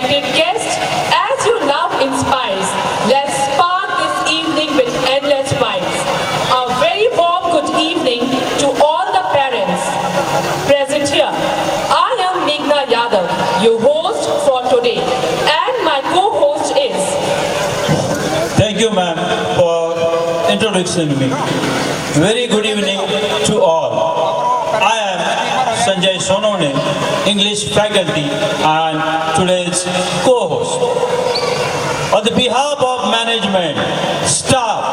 respected guests, as your love inspires, let's spark this evening with endless vibes. A very warm good evening to all the parents present here. I am Meghna Yadav, your host for today, and my co-host is... Thank you, ma'am, for introducing me. Very good evening to all. I am Sanjay Sonone, English faculty and today's co-host. On the behalf of management, staff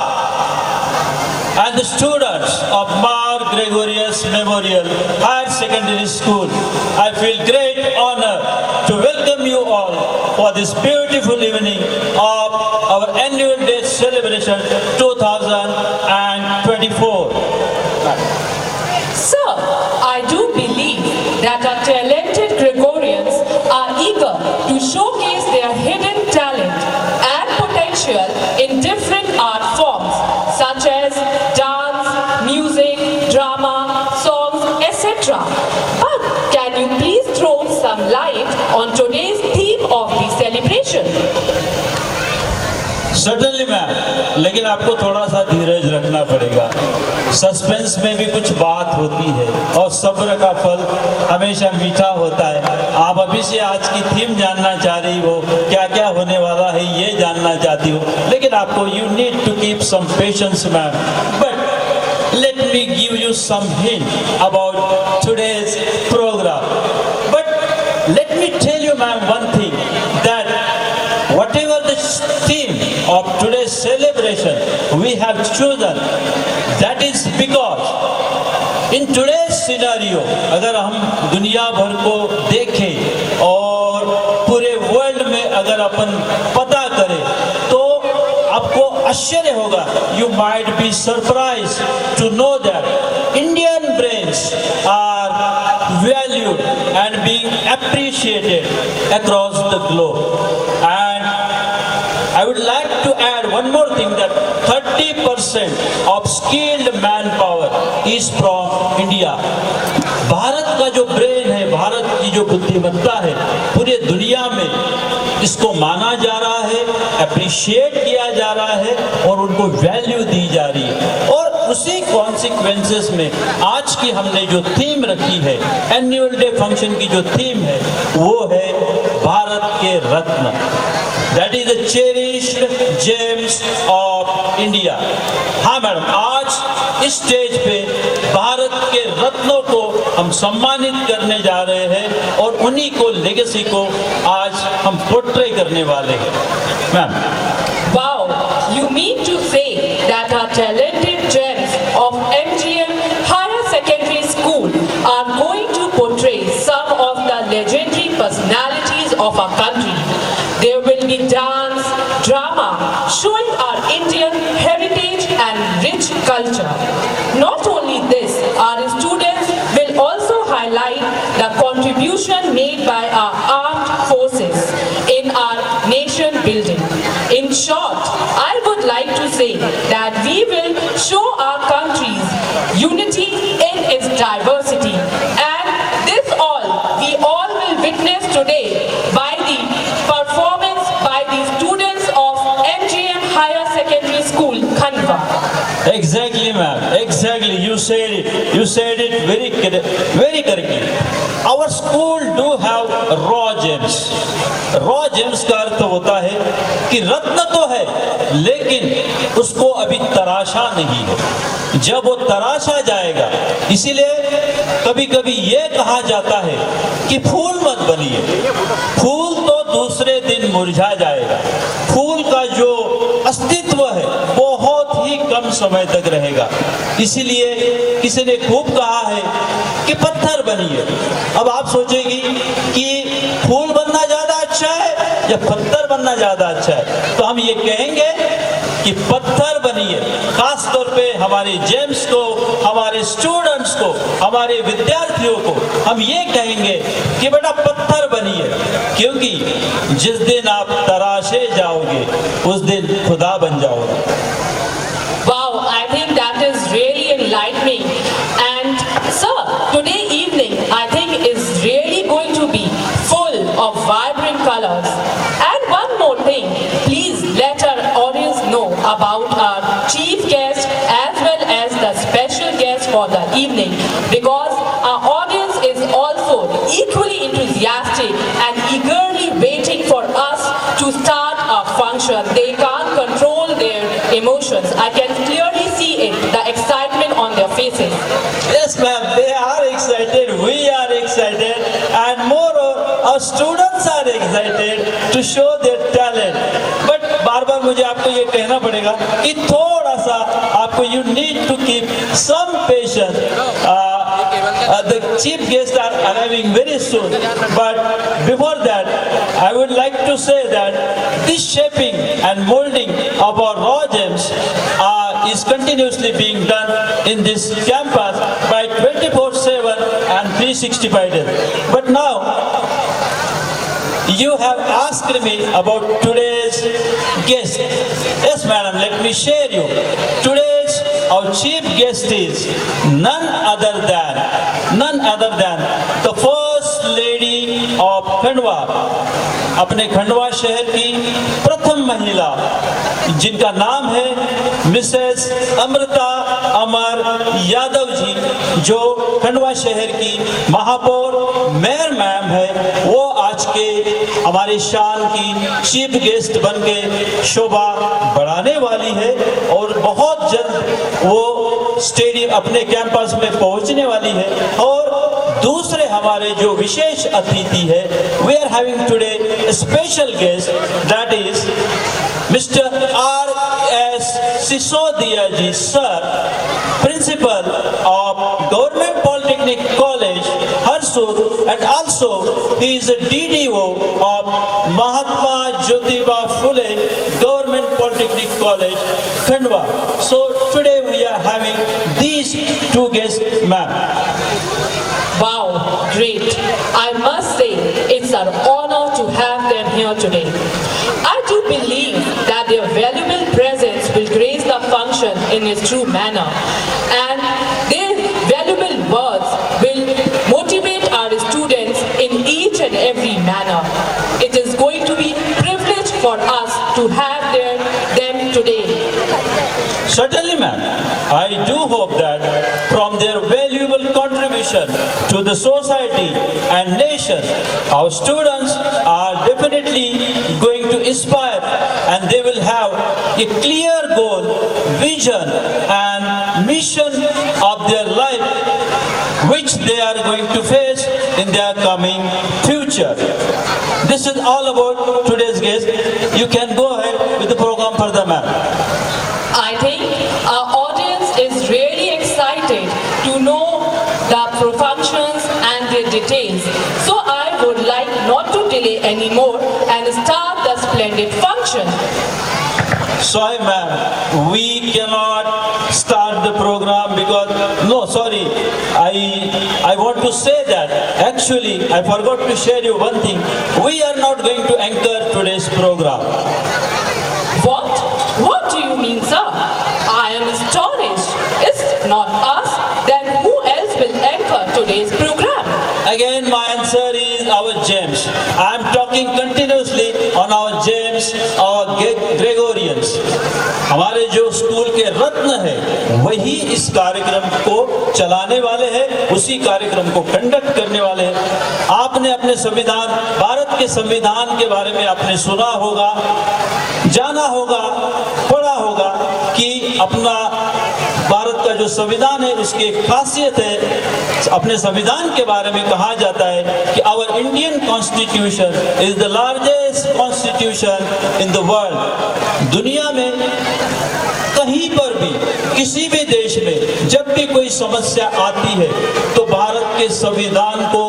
and the students of Mar Gregorius Memorial Higher Secondary School, I feel great honor to welcome you all for this beautiful evening of our annual day celebration 2024. Sir, I do believe that our talented Gregorians are eager to showcase their hidden talent and potential in different art forms such as dance, music, drama, songs, etc. But can you please throw some light on today's theme of the celebration? Certainly ma'am, लेकिन आपको थोड़ा सा धीरज रखना पड़ेगा। Suspense में भी कुछ बात होती है और सब्र का फल हमेशा मीठा होता है। आप अभी से आज की थीम जानना चाह रही हो, क्या क्या होने वाला है ये जानना चाहती हो, लेकिन आपको you need to keep some patience ma'am. But let me give you some hint about today's program. But let me tell you ma'am one thing, that whatever the theme of today's celebration we have chosen, that is because in today's scenario, अगर हम दुनिया भर को देखें और पूरे world में अगर अपन पता करें तो आपको आश्चर्य होगा, you might be surprised to know that Indian brains are valued and being appreciated across the globe. And I would like to add one more thing, that 30% of skilled manpower is from India. Bharat का जो brain है, भारत की जो बुद्धिमत्ता है, पूरे दुनिया में इसको माना जा रहा है, अप्रिशिएट किया जा रहा है और उनको वैल्यू दी जा रही है। और उसी कॉन्सिक्वेंसेस में आज की हमने जो थीम रखी है, एनुअल डे फंक्शन की जो थीम है, वो है भारत के रत्न। That is the cherished gems of India. हाँ मैडम, आज इस स्टेज पे भारत के रत्नों को हम सम्मानित करने जा रहे हैं और उन्हीं को लेगेसी को आज हम पोर्ट्रे करने वाले हैं ma'am. Wow, you mean to say that our talented gems of MGM Higher Secondary School are going to portray some of the legendary personalities of our country. There will be dance, drama, showing our Indian heritage and rich culture. Not only this, our students will also highlight the contribution made by our armed forces in our nation building. In short, I would like to say that we will show our country's unity in its diversity. And this all, we all will witness today by the performance by the students of MGM Higher Secondary School, Khandwa. Exactly, ma'am. Exactly. You said it. You said it very correctly. Our school do have raw gems. Raw gems का अर्थ होता है कि रत्न तो है, लेकिन उसको अभी तराशा नहीं है। जब वो तराशा जाएगा, इसीलिए कभी कभी ये कहा जाता है कि फूल मत बनिए, फूल तो दूसरे दिन मुरझा जाएगा। फूल का जो अस्तित्व है बहुत ही कम समय तक रहेगा। इसीलिए किसी ने खूब कहा है कि पत्थर बनिए। अब आप सोचेगी कि फूल बनना ज्यादा अच्छा है या पत्थर बनना ज्यादा अच्छा है, तो हम ये कहेंगे कि पत्थर बनिए। खास तौर पे हमारे जेम्स को, हमारे स्टूडेंट्स को, हमारे विद्यार्थियों को हम ये कहेंगे कि बेटा पत्थर बनिए, क्योंकि जिस दिन आप तराशे जाओगे उस दिन खुदा बन जाओगे। Wow, I think that is really enlightening. And sir, today evening I think is really going to be full of vibrant colors because our audience is also equally enthusiastic and eagerly waiting for us to start our function. They can't control their emotions. I can clearly see it, the excitement on their faces. Yes, ma'am, they are excited, we are excited, and moreover, our students are excited to show their talent. But बार बार मुझे आपको ये कहना पड़ेगा कि थोड़ा सा आपको you need to keep some patience. The chief guests are arriving very soon. But before that, I would like to say that this shaping and molding of our raw gems is continuously being done in this campus by 24/7 and 365 days. But now, you have asked me about today's guest. Yes, madam, let me share you. Today's our chief guest is none other than the first lady of Khandwa. अपने खंडवा शहर की प्रथम महिला जिनका नाम है Mrs Amrita अमर यादव जी, जो खंडवा शहर की महापौर मेयर मैम है, वो आज के हमारी शान की चीफ गेस्ट बन के शोभा बढ़ाने वाली है और बहुत जल्द वो स्टेडियम अपने कैंपस में पहुंचने वाली है. और दूसरे हमारे जो विशेष अतिथि है, we are having today special guest, that is mister R.S. Sisodia ji sir, principal of government polytechnic college Harsud, and also he is a DDO of Mahatma Jyotiba Phule Government Polytechnic College, Khandwa. So today we are having these two guests, ma'am. Wow, great. I must say, it's an honor to have them here today. I do believe that their valuable presence will grace the function in its true manner, and their valuable words will motivate our students in each and every manner. It is going to be a privilege for us to have them today. Certainly, ma'am. I do hope that from their valuable contribution to the society and nation, our students are definitely going to inspire, and they will have a clear goal, vision and mission of their life, which they are going to face in their coming future. This is all about today's guest. You can go ahead with the program further, ma'am. I think our audience is really excited to know the functions and their details. So I would like not to delay anymore and start the splendid function. Sorry, ma'am, we cannot start the program because, no, sorry, I want to say that, actually, I forgot to share you one thing. We are not going to anchor today's program. What? What do you mean, sir? I am astonished. It's not us, then who else will anchor today's program? Again, my answer is our gems. I am talking continuously on our gems, our Gregorians. हमारे जो school के रत्न है, वही इस कार्यक्रम को चलाने वाले हैं, उसी कार्यक्रम को कंडक्ट करने वाले हैं. आपने अपने संविधान, भारत के संविधान के बारे में आपने सुना होगा, जाना होगा, पढ़ा होगा कि अपना भारत का जो संविधान है उसकी एक खासियत है. अपने संविधान के बारे में कहा जाता है कि our Indian constitution is the largest constitution in the world. दुनिया में कहीं पर भी, किसी भी देश में जब भी कोई समस्या आती है तो भारत के संविधान को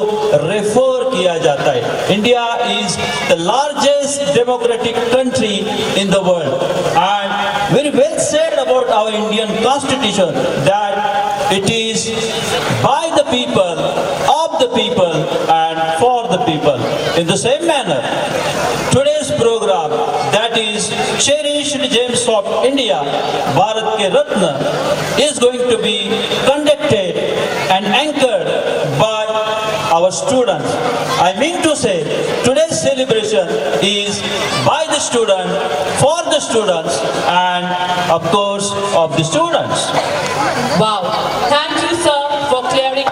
रेफर किया जाता है. India is the largest democratic country in the world, and very well said about our Indian constitution that it is by the people, of the people and for the people. In the same manner, today's program, that is Cherished Gems of India, Bharat ke Ratna, is going to be conducted and anchored by our students. I mean to say, today's celebration is by the student, for the students, and of course of the students. Wow. Thank you, sir, for clearing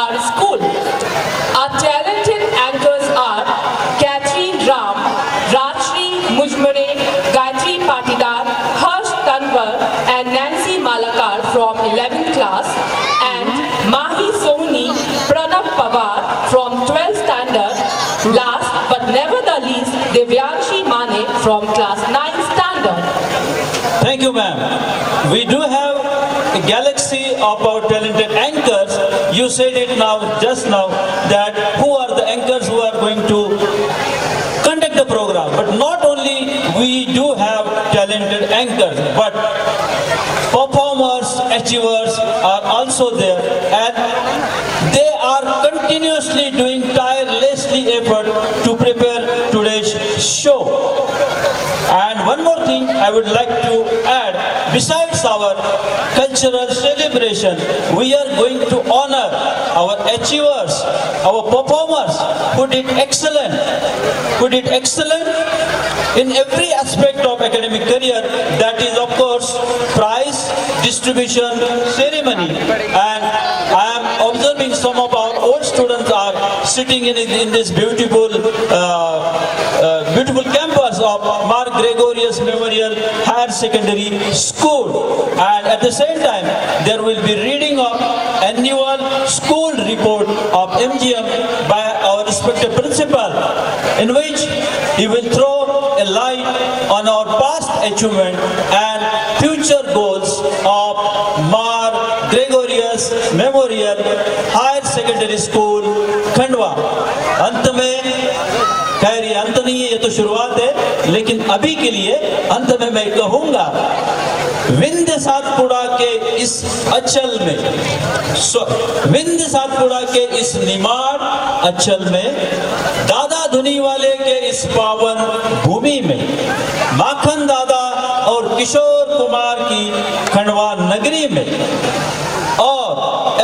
our school. Our talented anchors are Catherine Ram, Rajshri Mujmare, Gayatri Patidar, Harsh Tanwar and Nancy Malakar from 11th class, and Mahi Soni Pranav Pawar from 12th standard. Last but never the least, Divyanshi Mane from class 9th standard. Thank you, ma'am. We do have a galaxy of our talented anchors. You said it now, just now, that who are the anchors who are going to conduct the program. But not only we do have talented anchors, but performers, achievers are also there, and they are continuously doing tirelessly effort to prepare today's show. And one more thing I would like to add, besides our cultural celebration, we are going to honor our achievers, our performers who did excellent in every aspect of academic career. That is, of course, prize distribution ceremony. And I am observing some of our old students are sitting in this beautiful campus of Mark Gregorius Memorial Higher Secondary School. And at the same time, there will be reading of annual school report of MGM by our respected principal, in which he will throw a light on our past achievement and future goals of Mark Gregorius Memorial Higher Secondary School, Khandwa. अंत में खैर ये अंत नहीं है, ये तो शुरुआत है, लेकिन अभी के लिए अंत में मैं कहूंगा, विंध्य सातपुड़ा के इस अचल में, विंध्य सातपुड़ा के इस निमाड़ अचल में, दादा धुनी वाले के इस पावन भूमि में, माखन दादा और किशोर कुमार की खंडवा नगरी में, और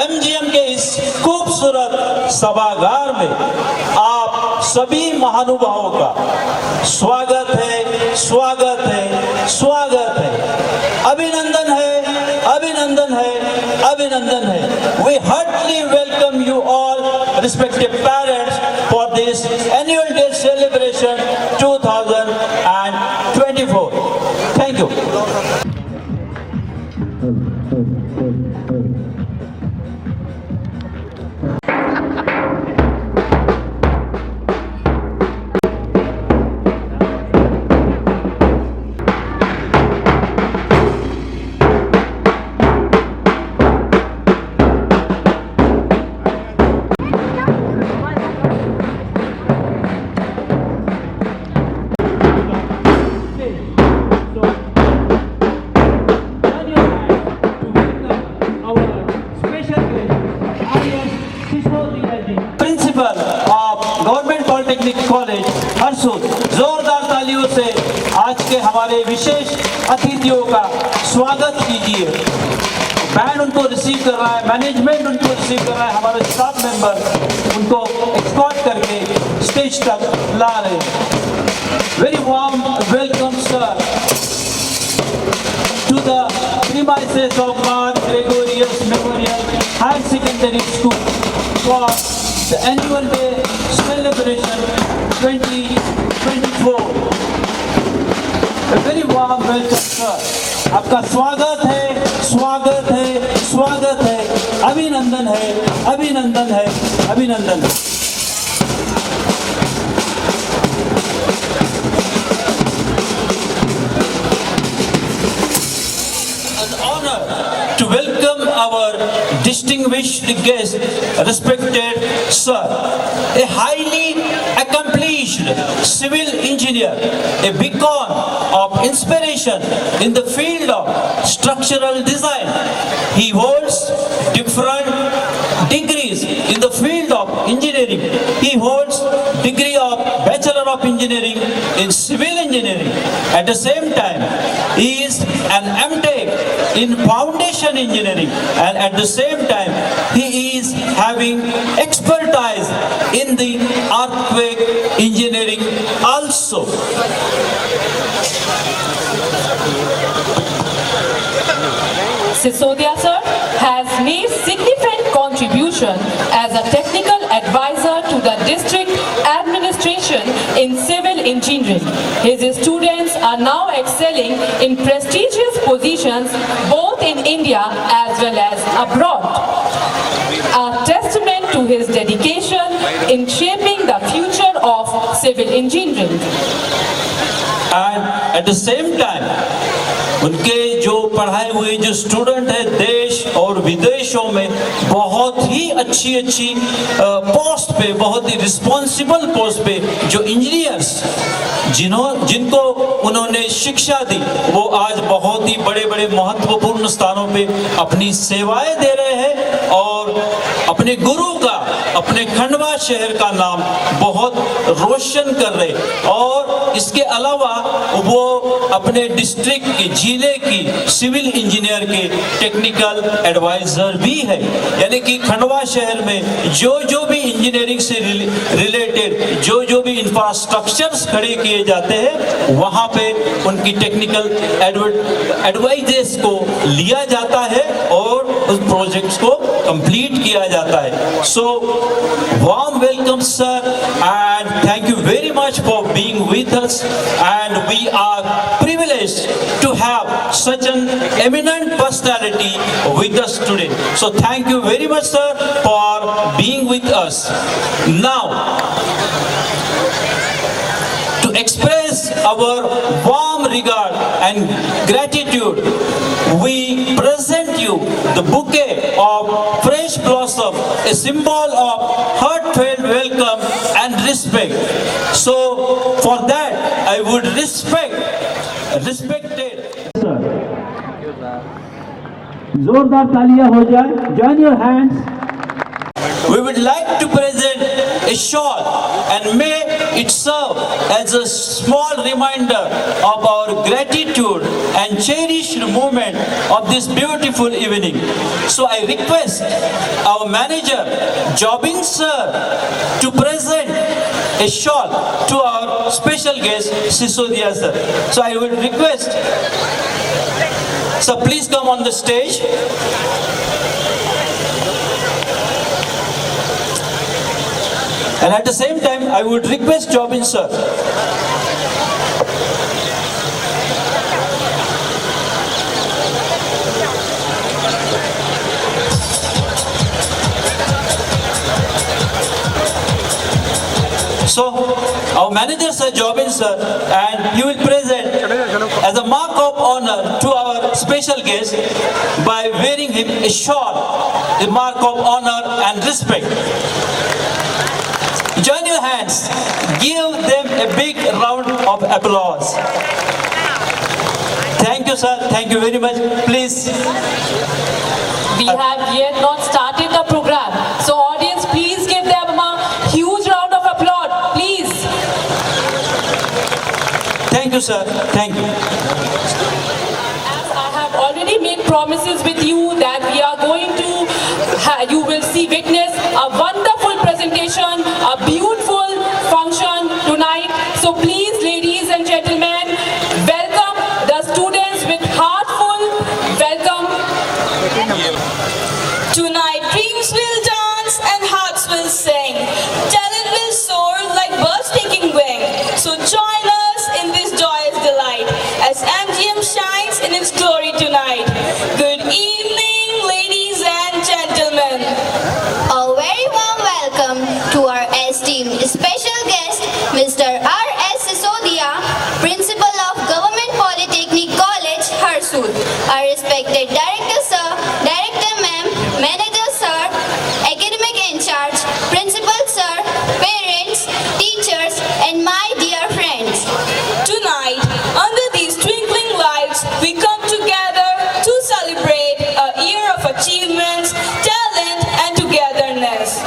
एमजीएम के इस खूबसूरत सभागार में आप सभी महानुभावों का स्वागत है, स्वागत है, स्वागत है, अभिनंदन है, अभिनंदन है, अभिनंदन है. We heartily welcome you all, respected parents, for this annual day celebration 2024. Thank you. College Harsud, जोरदार तालियों से आज के हमारे विशेष अतिथियों का स्वागत कीजिए. बैंड उनको रिसीव कर रहा है, मैनेजमेंट उनको रिसीव कर रहा है, हमारे स्टाफ मेंबर उनको एस्कॉर्ट करके स्टेज तक ला रहे हैं. Very warm welcome sir to the premises of Mark Gregorius Memorial Higher Secondary School for the annual day celebration 2024. A very warm welcome, sir. आपका स्वागत है, स्वागत है, स्वागत है, अभिनंदन है, अभिनंदन है, अभिनंदन है. To welcome our distinguished guest, respected sir, a highly accomplished civil engineer, a beacon of inspiration in the field of structural design. He holds different degrees in the field of engineering. He holds degree of Bachelor of Engineering in Civil Engineering. At the same time, he is an MTech in Foundation Engineering, and at the same time, he is having expertise in the earthquake engineering also. Sisodia sir has made significant contribution as a technical advisor to the district administration in civil engineering. His students are now excelling in prestigious positions both in India as well as abroad. A testament to his dedication in shaping the future of civil engineering. And at the same time उनके जो पढ़ाए हुए जो student है देश और विदेशों में बहुत ही अच्छी अच्छी पोस्ट पे, बहुत ही रिस्पॉन्सिबल पोस्ट पे जो इंजीनियर्स जिनको उन्होंने शिक्षा दी, वो आज बहुत ही बड़े बड़े महत्वपूर्ण स्थानों पे अपनी सेवाएं दे रहे हैं और अपने गुरु का, अपने खंडवा शहर का नाम बहुत रोशन कर रहे। और इसके अलावा वो अपने डिस्ट्रिक्ट की, जिले की सिविल इंजीनियर के टेक्निकल एडवाइजर भी है। यानी कि खंडवा शहर में जो भी इंजीनियरिंग से रिलेटेड जो भी इंफ्रास्ट्रक्चर्स खड़े किए जाते हैं, वहाँ पे उनकी टेक्निकल एडवाइजेस को लिया जाता है और उस प्रोजेक्ट्स को कंप्लीट किया जाता है। सो warm welcome sir, and thank you very much for being with us, and we are privileged to have such an eminent personality with us today. So thank you very much sir for being with us. Now to express our warm regard and gratitude, we present you the bouquet of fresh blossom, a symbol of heartfelt welcome and respect. So for that I would respected जोरदार तालियां हो जाए. Join your hands. we would like to present a shawl, and may it serve as a small reminder of our gratitude and cherished moment of this beautiful evening. So I request our manager Jobin sir to present a shawl to our special guest Sisodia sir. So I would request sir, please come on the stage. And at the same time, I would request Jobin sir So, our manager sir, Jobin sir, and he will present as a mark of honor to our special guest by wearing him a shawl, a mark of honor and respect. Join your hands. Give them a big round of applause. Thank you, sir. Thank you very much. Please. We have yet not started the program. So audience, please give them a huge round of applause, please. Thank you, sir. Thank you. As I have already made promises with you that we are going to, you will see, witness a wonderful presentation, a beautiful function tonight. So please, ladies and gentlemen, welcome the students with heartful welcome. Tonight dreams will dance and hearts will sing. Talent will soar like birds taking wing. So join us in this joyous delight as MGM shines in its glory tonight. Good evening, ladies and gentlemen. A very warm welcome to our esteemed special guest, Mr. R.S. Sisodia, Principal of Government Polytechnic College, Harsud. Our respected Director Sir, Director Ma'am, Manager Sir, Academic in charge, Principal Sir, parents, teachers, and my dear friends. Tonight, under these twinkling lights, we come together to celebrate a year of achievements, talent, and togetherness.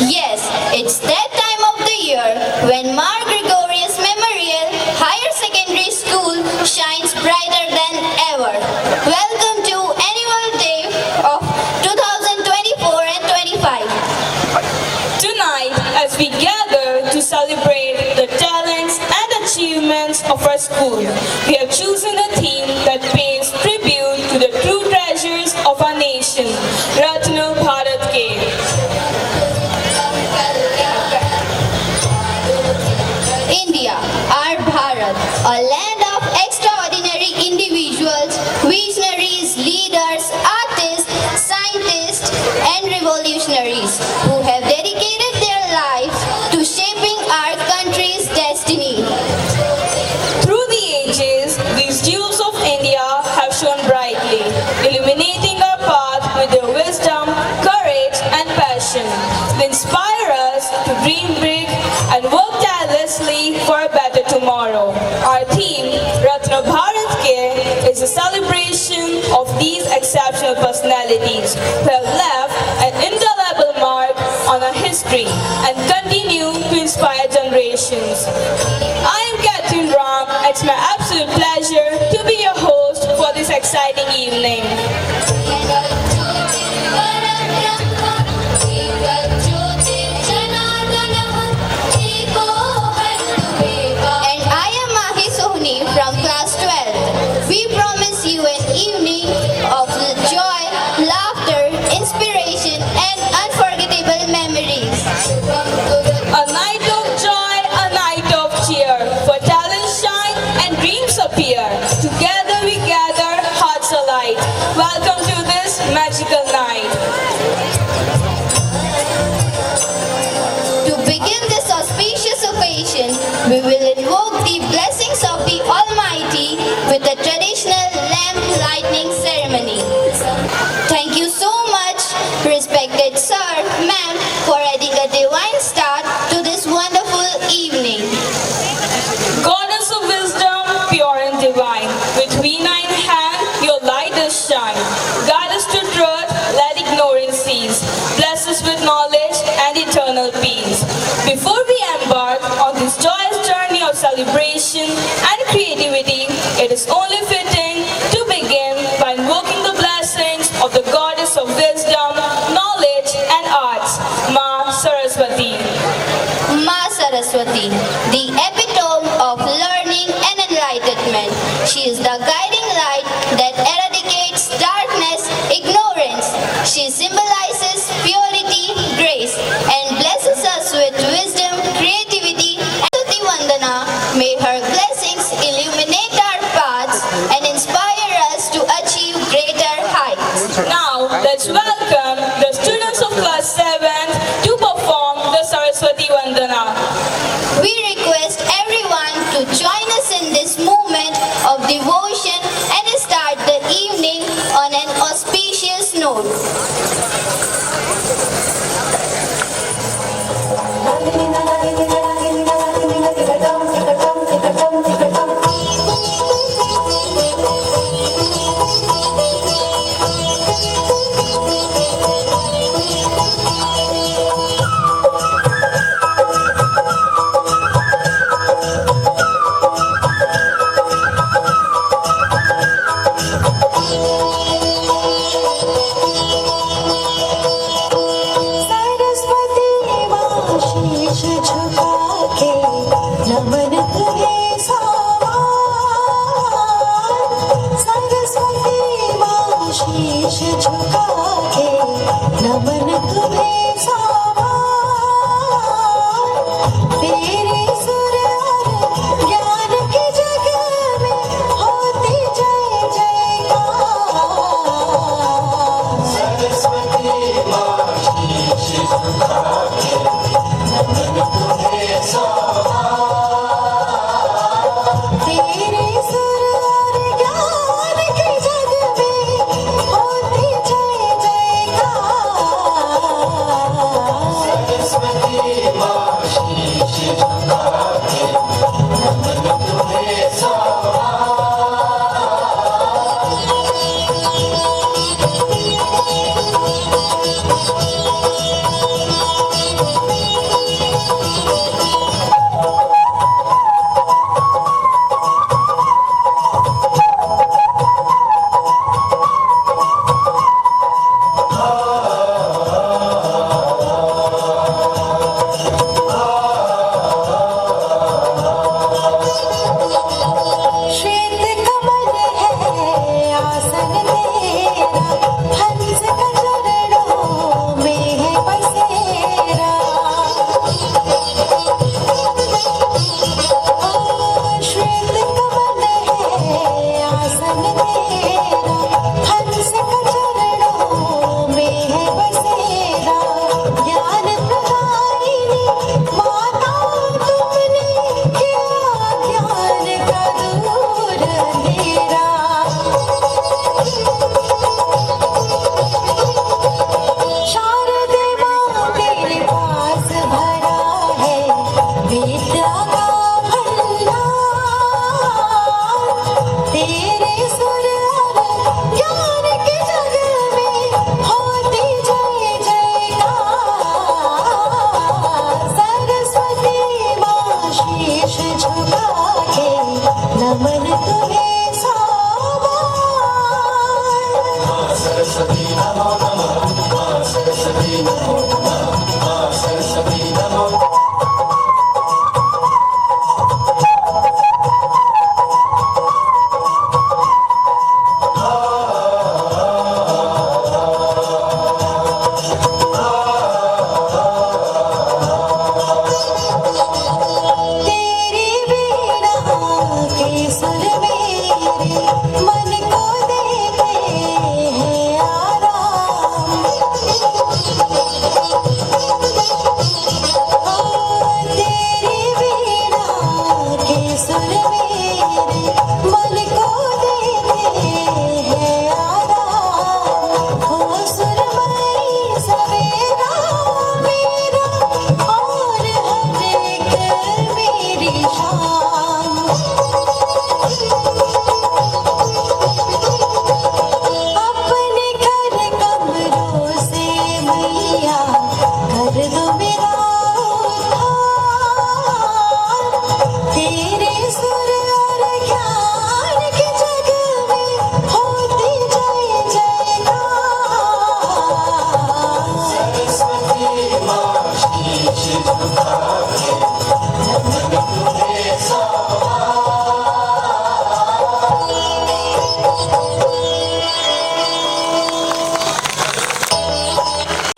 Yes, it's that time of the year when Mar Gregorius Memorial Higher Secondary School shines brighter than ever. Welcome to annual day of 2024 and 25. Tonight, as we gather to celebrate the talents and achievements of our school, we have chosen a theme that pays tribute nation, Ratna Bharat Ke. India, our Bharat, a land of extraordinary individuals, visionaries, leaders, artists, scientists, and revolutionaries who have dedicated their lives to shaping our country's destiny. Through the ages, these jewels of India have shone brightly, illuminating our path with their wisdom, courage, and passion. They inspire us to dream big and work tirelessly for a better tomorrow. Our theme, Ratna Bharat Ke, is a celebration of these exceptional personalities who have left an indelible mark on our history and continue to inspire generations. I am Catherine Ram. It's my absolute pleasure to be your host for this exciting evening. And I am Mahi Sohni from class 12. We promise you an evening of joy, laughter, inspiration, and unforgettable memories. A night of joy, a night of cheer, for talent shine and dreams appear. Together we gather, hearts alight. Welcome to this magical night. To begin this auspicious occasion, we will invoke the blessings of the Almighty with a traditional lamp lighting ceremony. Thank you so much, respected sir, ma'am, for adding a divine start to this wonderful evening. Goddess of wisdom, pure and divine, with veena in hand, your light does shine. Guide us to truth, let ignorance cease. Bless us with knowledge and eternal peace. Before we embark on this joyous journey of celebration and creativity, it is only fitting to begin by invoking the blessings of the Goddess of wisdom, knowledge, and arts, Ma Saraswati. Ma Saraswati, the epitome of learning and enlightenment. She is the guiding light that eradicates darkness, ignorance. She symbolizes purity, grace, and blesses us with wisdom, creativity, and Tuti Vandana. May her blessings illuminate our paths तेरी वीणा के सुर मेरे मन को देते हैं आराम। तेरी वीणा के सुर मेरे मन को देते हैं आराम। हो सुरमई सवेरा मेरा और हर एक मेरी शाम। अपने घर कमरों से मैया कर दो मेरा उद्धार। तेरे सुर और ज्ञान के जग में होती जय जयकार।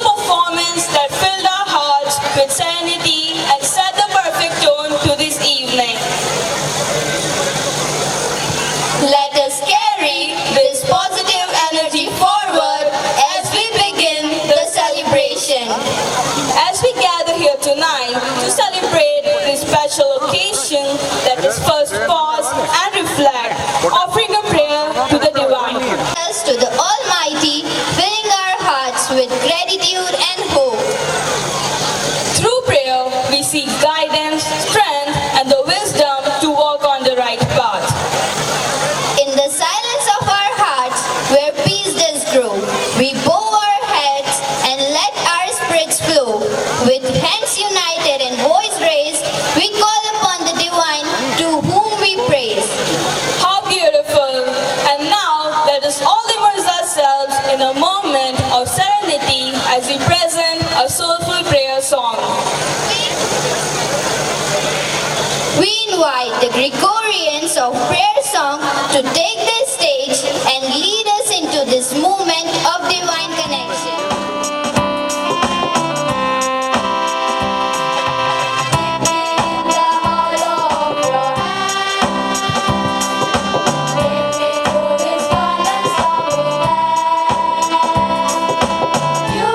Performance that filled our hearts with serenity and set the perfect tone to this evening. Let us carry this positive energy forward as we begin the celebration. As we gather here tonight to celebrate this special occasion, let us first pause and reflect, offering a prayer to the divine. Us to the Almighty, filling our hearts with gratitude and hope. Through prayer, we seek guidance, strength, and the wisdom to walk on the right path. In the silence of our hearts, where peace does grow, we bow our heads and let our spirits flow. With hands united and voice raised, we call upon the divine to whom we praise. How beautiful! And now, let us all immerse ourselves in a moment of serenity as we present a soulful prayer song. We invite the Gregorians of prayer song to take the stage and lead us into this moment of divine connection. You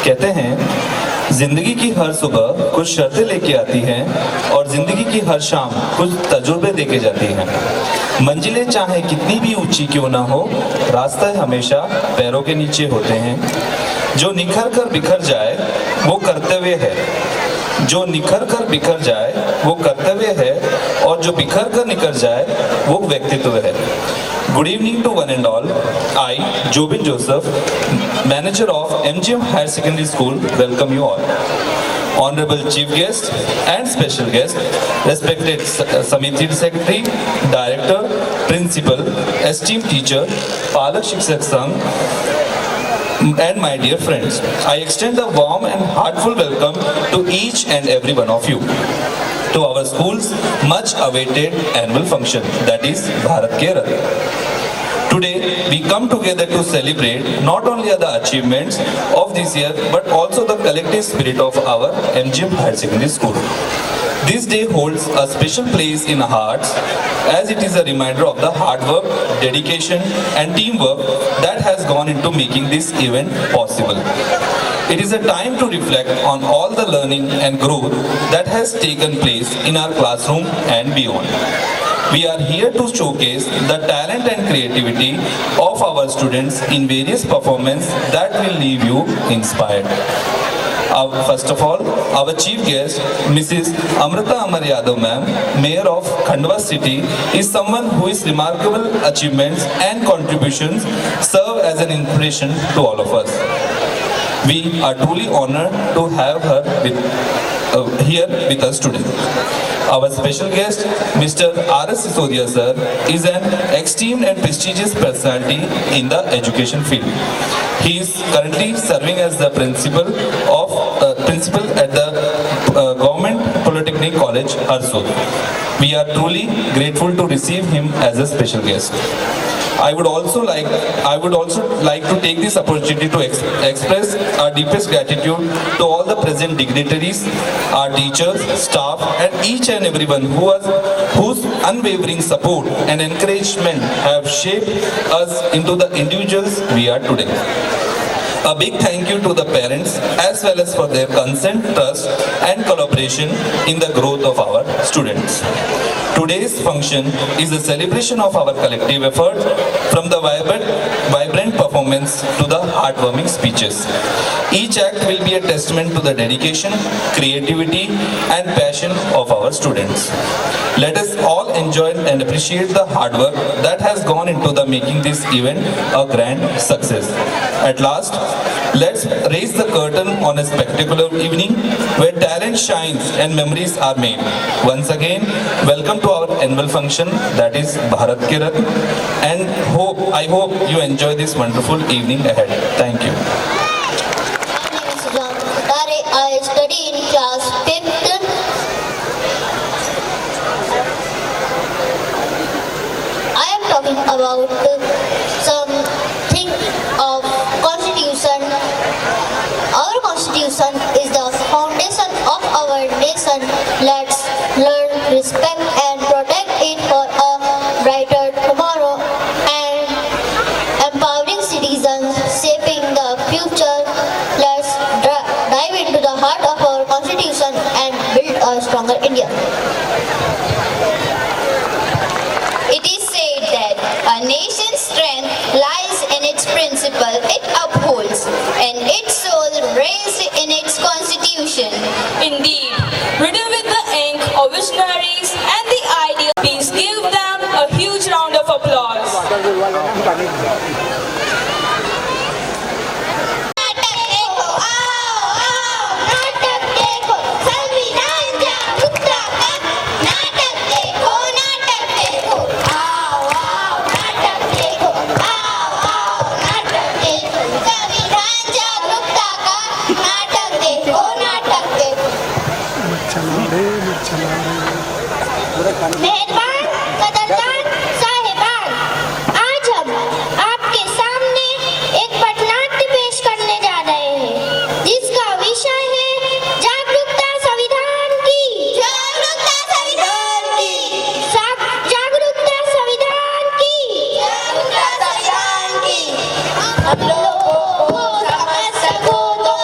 कहते हैं जिंदगी की हर सुबह कुछ शर्तें लेके आती हैं और जिंदगी की हर शाम कुछ तजुर्बे देके जाती हैं। मंजिलें चाहे कितनी भी ऊंची क्यों ना हो, रास्ते हमेशा पैरों के नीचे होते हैं। जो निखर कर बिखर जाए वो कर्तव्य है, जो निखर कर बिखर जाए वो कर्तव्य है, और जो बिखर कर निकल जाए वो व्यक्तित्व है। Good evening to one and all. I, Jobin Joseph, manager of MGM Higher Secondary School, welcome you all. Honorable Chief Guest and special guest, respected Samiti Secretary, Director, Principal, esteemed teacher, Palak Shikshak Sangh, and my dear friends, I extend a warm and heartful welcome to each and every one of you to our school's much awaited annual function, that is Bharat Ke Rath. Today we come together to celebrate not only the achievements of this year but also the collective spirit of our MGM Higher Secondary School. This day holds a special place in our hearts as it is a reminder of the hard work, dedication and teamwork that has gone into making this event possible. It is a time to reflect on all the learning and growth that has taken place in our classroom and beyond. We are here to showcase the talent and creativity of our students in various performances that will leave you inspired. First of all, our chief guest, Mrs. Amrita Amar Yadav ma'am, Mayor of Khandwa City, is someone whose remarkable achievements and contributions serve as an inspiration to all of us. We are truly honored to have her here with us today. Our special guest, Mr. R.S. Sisodia sir, is an esteemed and prestigious personality in the education field. He is currently serving as the principal at the Government Polytechnic College, Harsud. We are truly grateful to receive him as a special guest. I would also like to take this opportunity to express our deepest gratitude to all the present dignitaries, our teachers, staff, and each and everyone whose unwavering support and encouragement have shaped us into the individuals we are today. A big thank you to the parents as well as for their consent, trust and collaboration in the growth of our students. Today's function is a celebration of our collective effort, from the vibrant performance to the heartwarming speeches. Each act will be a testament to the dedication, creativity and passion of our students. Let us all enjoy and appreciate the hard work that has gone into the making this event a grand success. At last, let's raise the curtain on a spectacular evening where talent shines and memories are made. Once again, welcome to our annual function, that is Bharat Ke Rath, and I hope you enjoy this wonderful evening ahead. Thank you. My name is Ram Tare. I study in class 5th. I am talking about something of Constitution. Our Constitution is the foundation of our nation. Let's learn, respect and protect it for a brighter tomorrow and empowering citizens, shaping the future. Let's dive into the heart of our Constitution and build a stronger India. It is said that a nation's strength lies in its principle it upholds, and its soul reigns in its constitution. Indeed, written with the ink of visionaries and the ideal. Please give them a huge round of applause. नाटक देखो, आओ आओ, नाटक देखो, संविधान जागरूकता का नाटक देखो, आओ आओ, नाटक देखो, आओ आओ, नाटक देखो, संविधान जागरूकता का नाटक देखो, मेहरबान कदरदान साहिबान, आज हम आपके सामने एक पटनाट्य पेश करने जा रहे हैं जिसका विषय है जागरूकता संविधान की। जागरूकता संविधान की। जागरूकता संविधान की। जागरूकता संविधान की। हम लोगों को समझ सको तो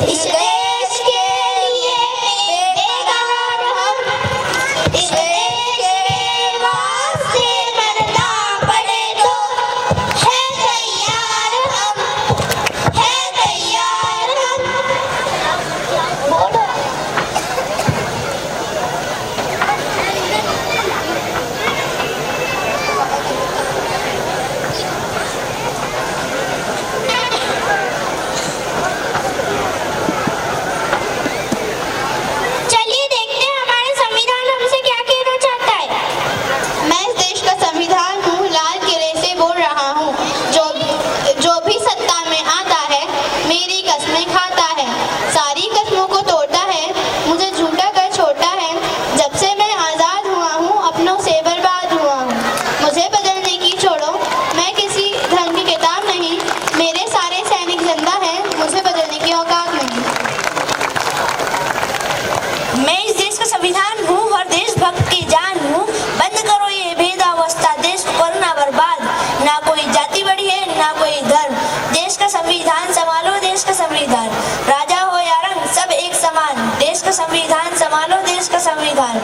इस देश के लिए बेकरार हम, इस देश के वास्ते मरना पड़े तो है तैयार हम, है तैयार हम। चलिए देखते हैं हमारे संविधान हमसे क्या कहना चाहता है। मैं इस देश का संविधान हूँ, लाल किले से बोल रहा हूँ। जो भी सत्ता में आता है मेरी कस्में खाता है, सारी कस्मों को तोड़ता है, मुझे झूठा कर छोड़ता है। जब से मैं आजाद हुआ हूँ अपनों से बर्बाद हुआ हूँ। मुझे बदलने की छोड़ो, मैं किसी धर्म की किताब नहीं, मेरे सारे सैनिक जिंदा हैं, मुझे बदलने की औकात नहीं। मैं इस देश का संविधान हूँ और देशभक्त की जान हूँ। बंद करो ये भेदावस्था, देश को करना बर्बाद। ना कोई जाति बड़ी है ना कोई धर्म, देश का संविधान संभालो, देश का संविधान। राजा हो या रंग सब एक समान, देश का संविधान संभालो, देश का संविधान।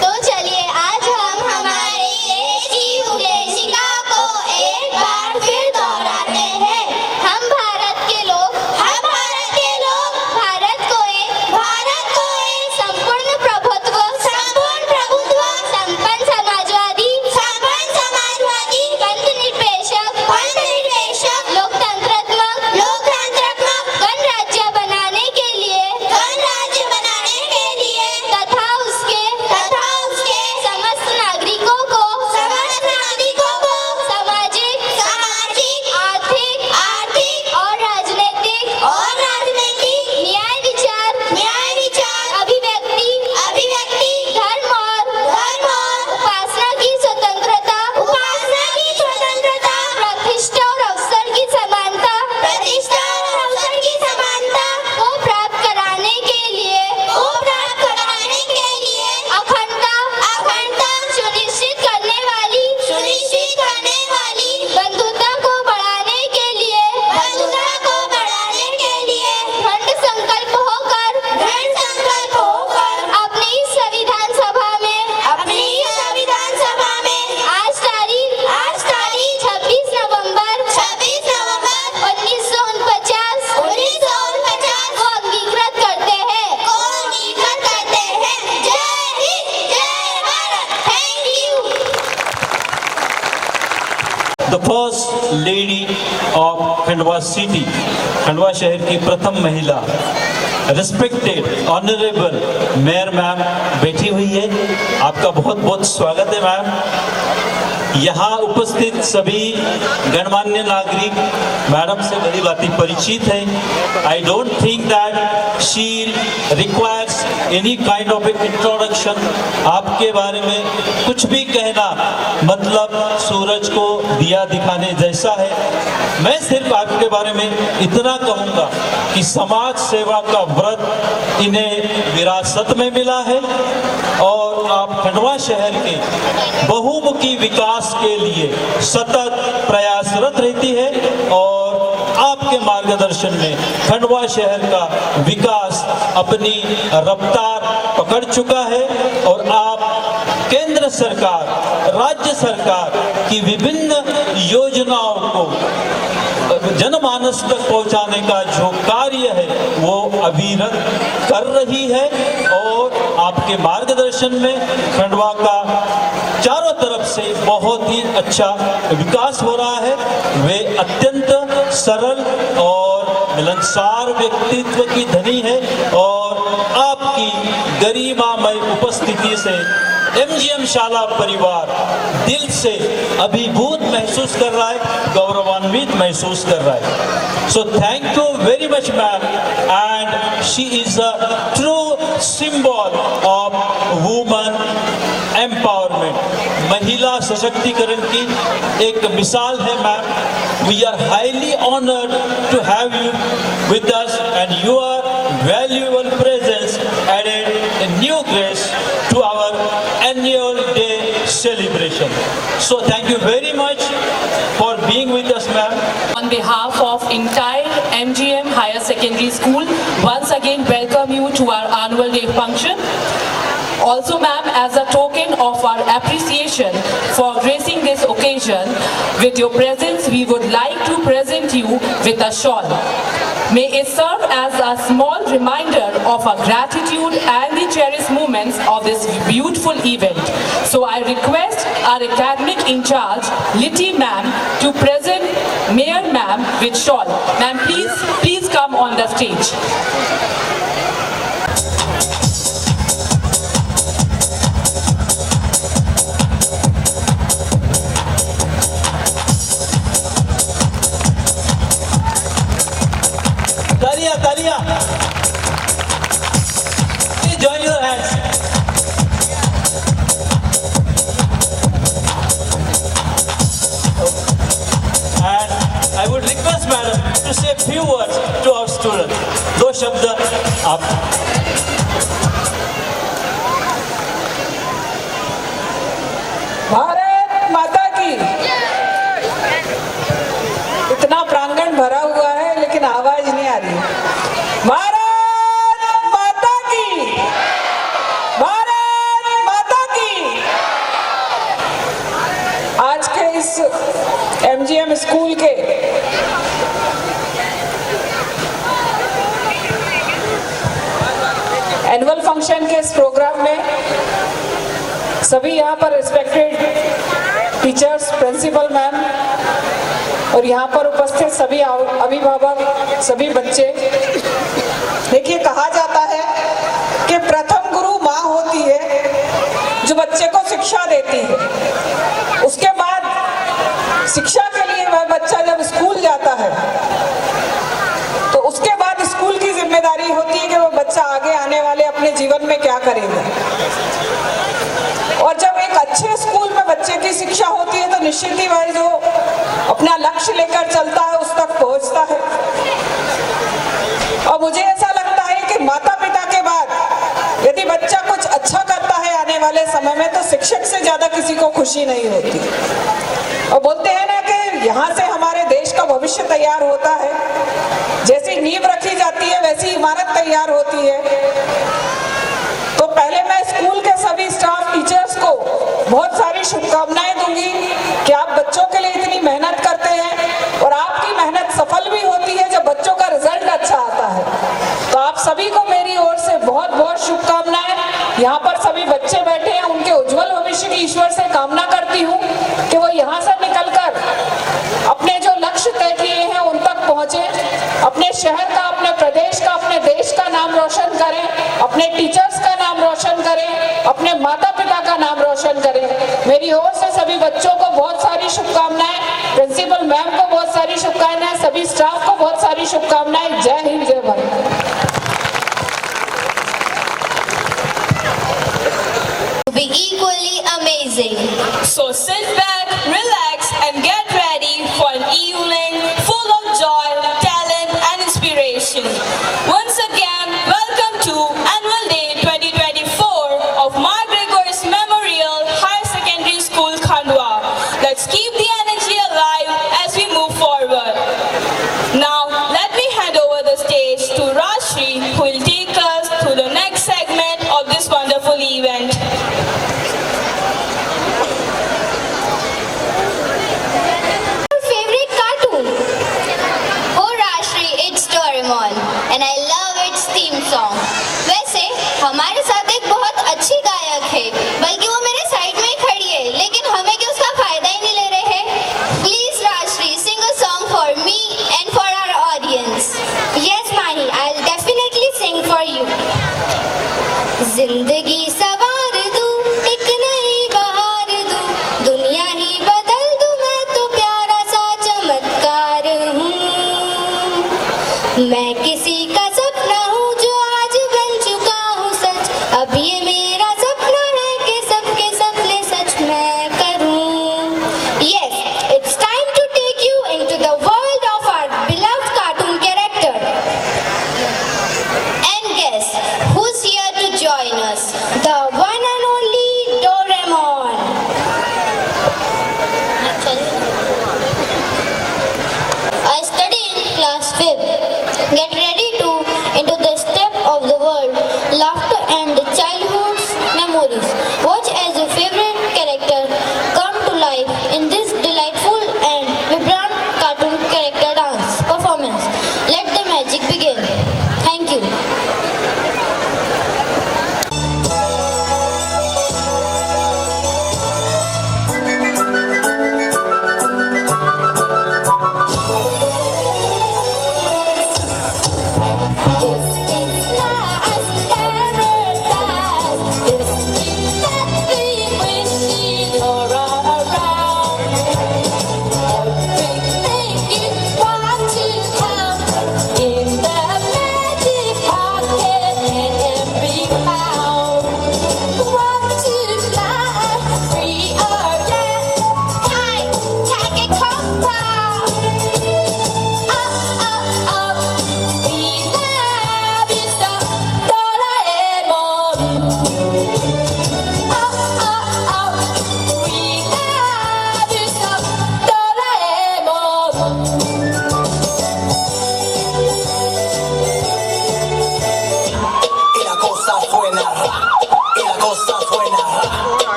तो चलिए आज हम हमारे देश की उद्देशिका को एक बार फिर दोहराते हैं। हम भारत के लोग, भारत को एक संपूर्ण प्रभुत्व, संपन्न समाजवादी, धर्मनिरपेक्ष, लोकतंत्रात्मक गणराज्य बनाने के लिए तथा उसके समस्त नागरिकों को सामाजिक, आर्थिक और राजनीतिक न्याय विचार, अभिव्यक्ति, धर्म और उपासना की स्वतंत्रता, प्रतिष्ठा और अवसर की समानता को प्राप्त कराने के लिए अखंडता सुनिश्चित करने वाली बंधुता को बढ़ाने के लिए दृढ़ संकल्प होकर अपनी संविधान सभा में आज तारीख 26 नवंबर 1949 को अंगीकृत करते हैं। जय हिंद, जय Bharat. Thank you. The first lady of Khandwa city, Khandwa शहर की प्रथम महिला, रिस्पेक्टेड ऑनरेबल मेयर मैम बैठी हुई है। आपका बहुत बहुत स्वागत है मैम। यहाँ उपस्थित सभी गणमान्य नागरिक मैडम से भली भांति परिचित है। I don't think that she requires any kind of introduction. आपके बारे में कुछ भी कहना मतलब सूरज को दिया दिखाने जैसा है। मैं सिर्फ आपके बारे में इतना कहूँगा कि समाज सेवा का व्रत इन्हें विरासत में मिला है और आप खंडवा शहर के बहुमुखी विकास के लिए सतत प्रयासरत रहती है और आपके मार्गदर्शन में खंडवा शहर का विकास अपनी रफ्तार पकड़ चुका है और आप केंद्र सरकार, राज्य सरकार की विभिन्न योजनाओं को जनमानस तक पहुंचाने का जो कार्य है वो अविरत कर रही है और आपके मार्गदर्शन में खंडवा का चारों तरफ से बहुत ही अच्छा विकास हो रहा है। वे अत्यंत सरल और मिलनसार व्यक्तित्व की धनी है और आपकी गरिमामय उपस्थिति से एमजीएम शाला परिवार दिल से अभिभूत महसूस कर रहा है, गौरवान्वित महसूस कर रहा है। So thank you very much ma'am, and she is a true symbol of woman empowerment. महिला सशक्तिकरण की एक मिसाल है ma'am. We are highly honoured to have you with us and your valuable presence added a new grace to our annual day celebration. So thank you very much for being with us, ma'am. On behalf of entire MGM Higher Secondary School, once again welcome you to our annual day function. Also, ma'am, as a token of our appreciation for gracing this occasion, with your presence, we would like to present you with a shawl. May it serve as a small reminder of our gratitude and the cherished moments of this beautiful event. So I request our academic in charge, Litty ma'am, to present Mayor ma'am with shawl. Ma'am, please come on the stage. Talia. Please join your hands. And I would request madam to say a few words to our students. दो शब्द आप. भारत माता की. इतना प्रांगण भरा हुआ है लेकिन आवाज नहीं आ रही. भारत माता की. भारत माता की. आज के इस MGM स्कूल के एनुअल फंक्शन के इस प्रोग्राम में सभी यहाँ पर रिस्पेक्टेड टीचर्स, प्रिंसिपल मैम और यहाँ पर उपस्थित सभी अभिभावक, सभी बच्चे. देखिए, कहा जाता है कि प्रथम गुरु माँ होती है जो बच्चे को शिक्षा देती है. उसके बाद शिक्षा के लिए वह बच्चा जब स्कूल जाता है तो उसके बाद स्कूल की जिम्मेदारी होती है कि वह बच्चा आगे आने वाले अपने जीवन में क्या करेगा. और जब एक अच्छे स्कूल में बच्चे की शिक्षा होती है तो निश्चित ही वह जो अपना लक्ष्य लेकर चलता है उस तक पहुंचता है. और मुझे ऐसा लगता है कि माता पिता के बाद यदि बच्चा कुछ अच्छा करता है आने वाले समय में तो शिक्षक से ज्यादा किसी को खुशी नहीं होती. और बोलते हैं ना कि यहाँ से हमारे देश का भविष्य तैयार होता है. जैसी नींव रखी जाती है वैसी इमारत तैयार होती है. तो पहले मैं स्कूल के सभी स्टाफ टीचर्स को बहुत सारी शुभकामनाएं दूंगी कि आप बच्चों के लिए इतनी मेहनत करते हैं और आपकी मेहनत सफल भी होती है जब बच्चों का रिजल्ट अच्छा आता है. तो आप सभी को मेरी ओर से बहुत बहुत शुभकामनाएं. यहाँ पर सभी बच्चे बैठे हैं, उनके उज्जवल भविष्य की ईश्वर से कामना करती हूँ कि वो यहाँ से निकलकर अपने जो लक्ष्य तय किए हैं उन तक पहुँचे, अपने शहर का, अपने प्रदेश का, अपने देश का नाम रोशन करें, अपने टीचर्स का नाम रोशन करें, अपने माता पिता का नाम रोशन करें. मेरी ओर से सभी बच्चों को बहुत सारी शुभकामनाएं, प्रिंसिपल मैम को बहुत सारी शुभकामनाएं, सभी स्टाफ को बहुत सारी शुभकामनाएं. जय हिंद, जय Bharat. Be equally amazing. So sit back, relax, and get ready for an evening full of joy, talent, and inspiration. Once again, welcome to Annual Day 2024 of Mar Gregorius Memorial Higher Secondary School, Khandwa. Let's keep the energy alive as we move forward. Now, let me hand over the stage to Rashri, who will take us through the next segment of this wonderful event. Favorite cartoon? Oh Rashri, it's Doraemon and I love its theme song. वैसे हमारे साथ एक बहुत अच्छी गायक है, बल्कि वो मेरे साइड में ही खड़ी है, लेकिन हमें क्यों उसका फायदा ही नहीं ले रहे हैं. Please Rashri, sing a song for me and for our audience. Yes, Mahi, I'll definitely sing for you. जिंदगी सवार दूं, एक नई बहार दूं, दुनिया ही बदल दूं, मैं तो प्यारा सा चमत्कार हूँ. मैं किसी का सपना हूँ जो आज बन चुका हूँ सच. अब ये मेरा सपना है कि सबके सपने सच मैं करूँ. Yes, it's time to take you into the world of our beloved cartoon character. And guess who's here to join us? The one and only Doraemon.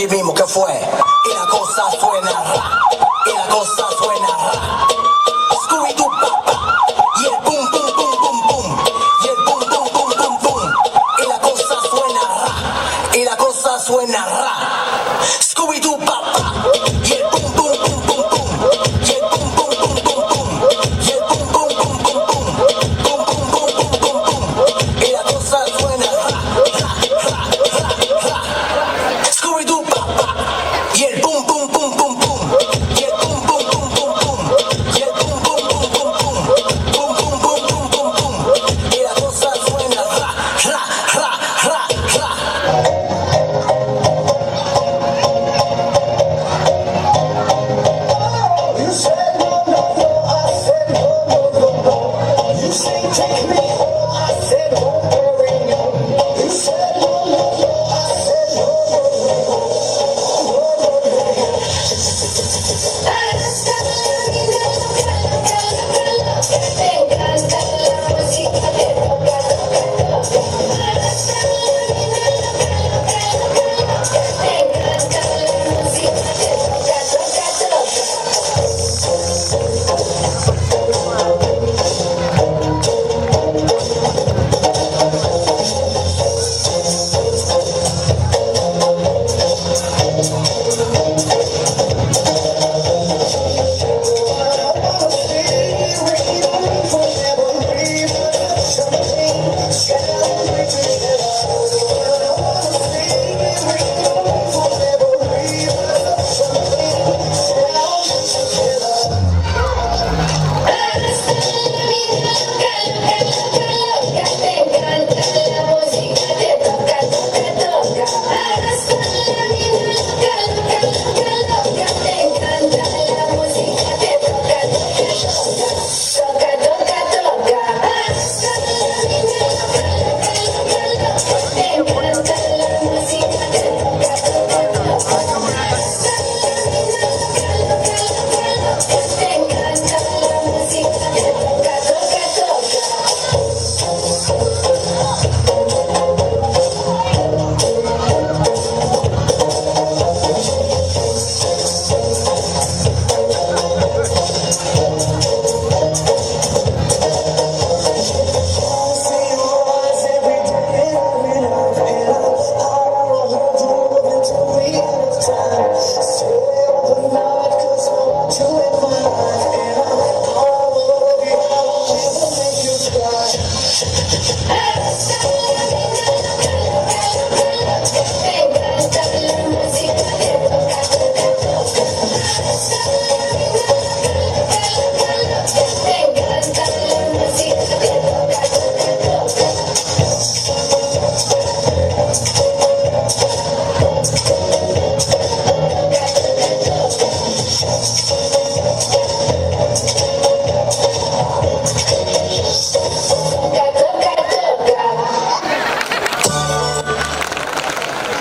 así mismo que fue. Y la cosa suena ra. Y la cosa suena ra. Scooby-Doo, pa, pa. Y el boom, boom, boom, boom, boom. Y el boom, boom, boom, boom, boom. Y la cosa suena ra. Y la cosa suena ra. Scooby-Doo, pa, pa. Y el boom, boom, boom, boom, boom. Y el boom, boom, boom, boom, boom. Y el boom, boom, boom, boom, boom. Boom, boom, boom, boom, boom, boom. Y la cosa suena ra, ra, ra, ra, ra. Scooby-Doo, pa, pa. Y el boom, boom, boom, boom, boom. Y el boom, boom, boom, boom, boom. Y el boom, boom, boom, boom, boom. Boom, boom, boom, boom, boom, boom. Y la cosa suena ra, ra, ra, ra, ra. You said no, no, no. I said no, no, no, no. You say take me home. I said home, Perignon. You said no, no, no. I said no,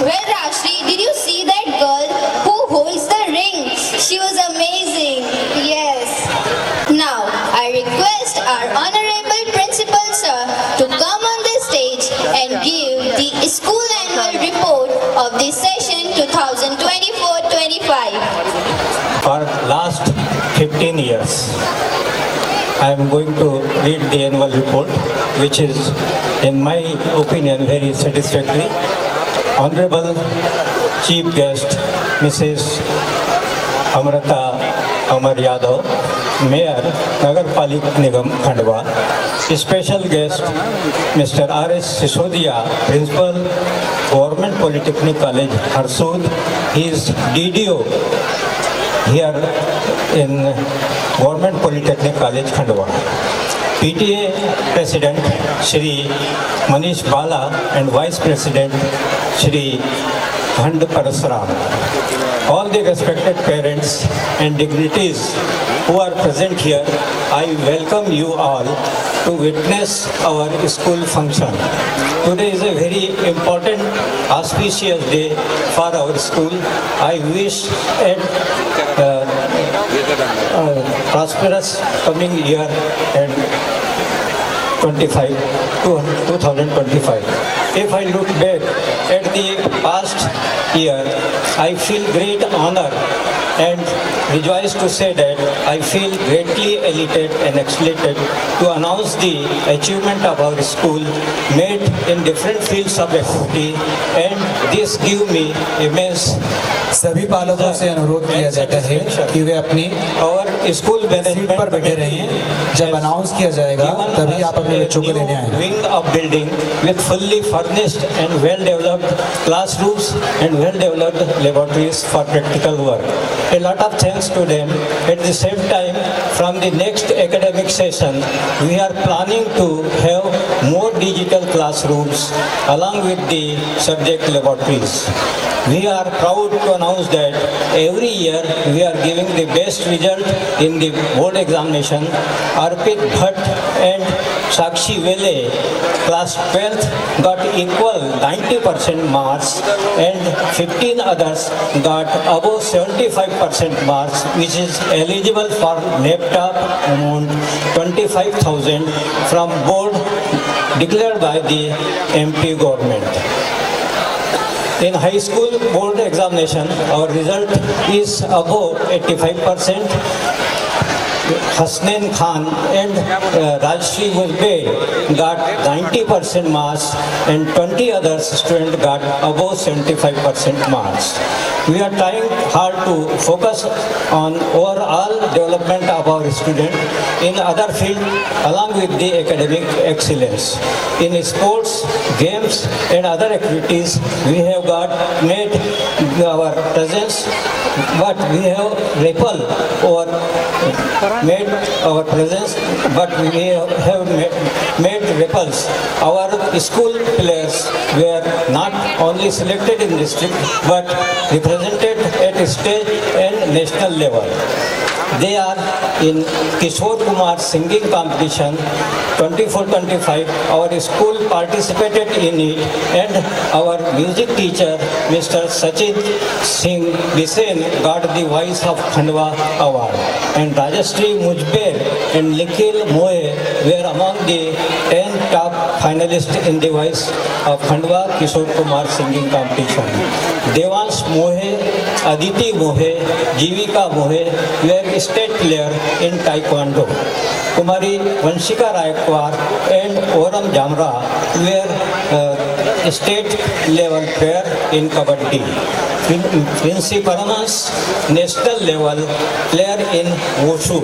Well, Rashri, did you see that girl who holds the ring? She was amazing. Yes. Now, I request our Honorable Principal Sir to come on the stage and give the school annual report of the session 2024-25. For last 15 years, I am going to read the annual report, which is, in my opinion, very satisfactory. Honorable Chief Guest, Mrs. Amrita Amar Yadav, Mayor, Nagar Palik Nigam, Khandwa. Special guest, Mr. R.S. Sisodia, Principal, Government Polytechnic College, Harsud. He is DDO here in Government Polytechnic College, Khandwa. PTA President Shri Manish Bala and Vice President Shri Khand Parasram. All the respected parents and dignitaries who are present here, I welcome you all to witness our school function. Today is a very important, auspicious day for our school. I wish a prosperous coming year and 2025. If I look back at the past year, I feel great honor and rejoice to say that I feel greatly elated and excited to announce the achievement of our school made in different fields of activity, and this give me immense सभी पालकों से अनुरोध किया जाता है कि वे अपनी और स्कूल सीट मैनेजमेंट पर बैठे रहें। जब अनाउंस किया जाएगा तभी आप अपने बच्चों को लेने आएं। Wing of building with fully furnished and well-developed classrooms and well-developed laboratories for practical work. A lot of thanks to them. At the same time, from the next academic session, we are planning to have more digital classrooms along with the subject laboratories. We are proud to announce that every year we are giving the best result in the board examination. Arpit Bhatt and Sakshi Vele, class 12th, got equal 90% marks, and 15 others got above 75% marks, which is eligible for laptop amount 25,000 from board declared by the MP government. In high school board examination, our result is above 85%. Hasnain Khan and Rajshri Mujbe got 90% marks, and 20 other students got above 75% marks. We are trying hard to focus on overall development of our students in other fields along with the academic excellence. In sports, games and other activities, we have got made our presence, but we have repel or made our presence, but we have made repels. Our school players were not only selected in district but represented at state and national level. They are in Kishore Kumar singing competition 24-25. Our school participated in it, and our music teacher, Mr. Sachin Singh Bisen, got the Voice of Khandwa award. And Rajashri Mujbe and Nikhil Moe were among the 10 top finalists in the Voice of Khandwa Kishore Kumar singing competition. Devansh Mohe, Aditi Mohe, Jivika Mohe were state player in Taekwondo. Kumari Vanshika Raikwar and Oram Jamra were state level player in Kabaddi. Princy Paramas, national level player in Wushu.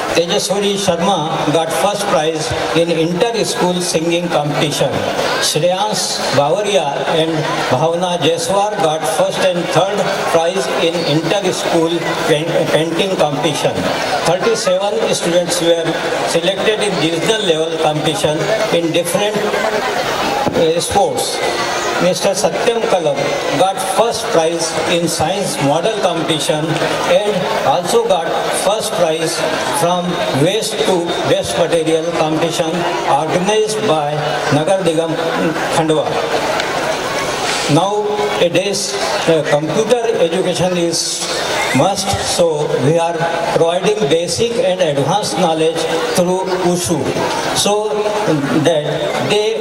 Tejaswari Sharma got first prize in inter-school singing competition. Shreyans Bavaria and Bhavna Jaiswar got first and third prize in inter-school painting competition. 37 students were selected in divisional level competition in different sports. Mr. Satyam Kalam got first prize in science model competition and also got first prize from waste to best material competition organized by Nagar Nigam Khandwa. Nowadays, computer education is must, so we are providing basic and advanced knowledge through Wushu, so that they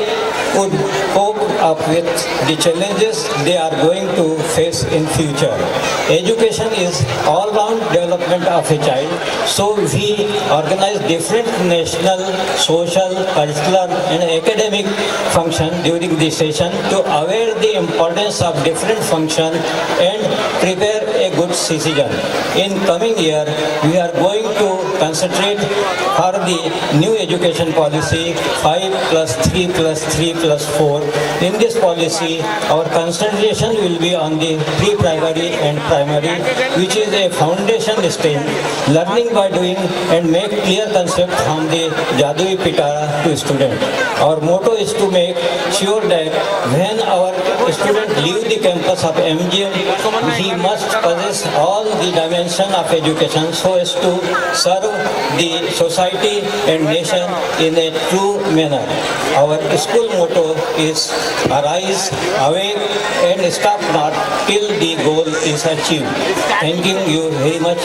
could cope up with the challenges they are going to face in future. Education is all-round development of a child, so we organize different national, social, cultural and academic function during the session to aware the importance of different function and prepare a good citizen. In coming year, we are going to concentrate for the new education policy 5+3+3+4. In this policy, our concentration will be on the pre-primary and primary, which is a foundation stage, learning by doing and make clear concept from the Jadui Pitara to student. Our motto is to make sure that when our student leave the campus of MGM, he must possess all the dimension of education so as to serve the society and nation in a true manner. Our school motto is arise, awake and stop not till the goal is achieved. Thanking you very much.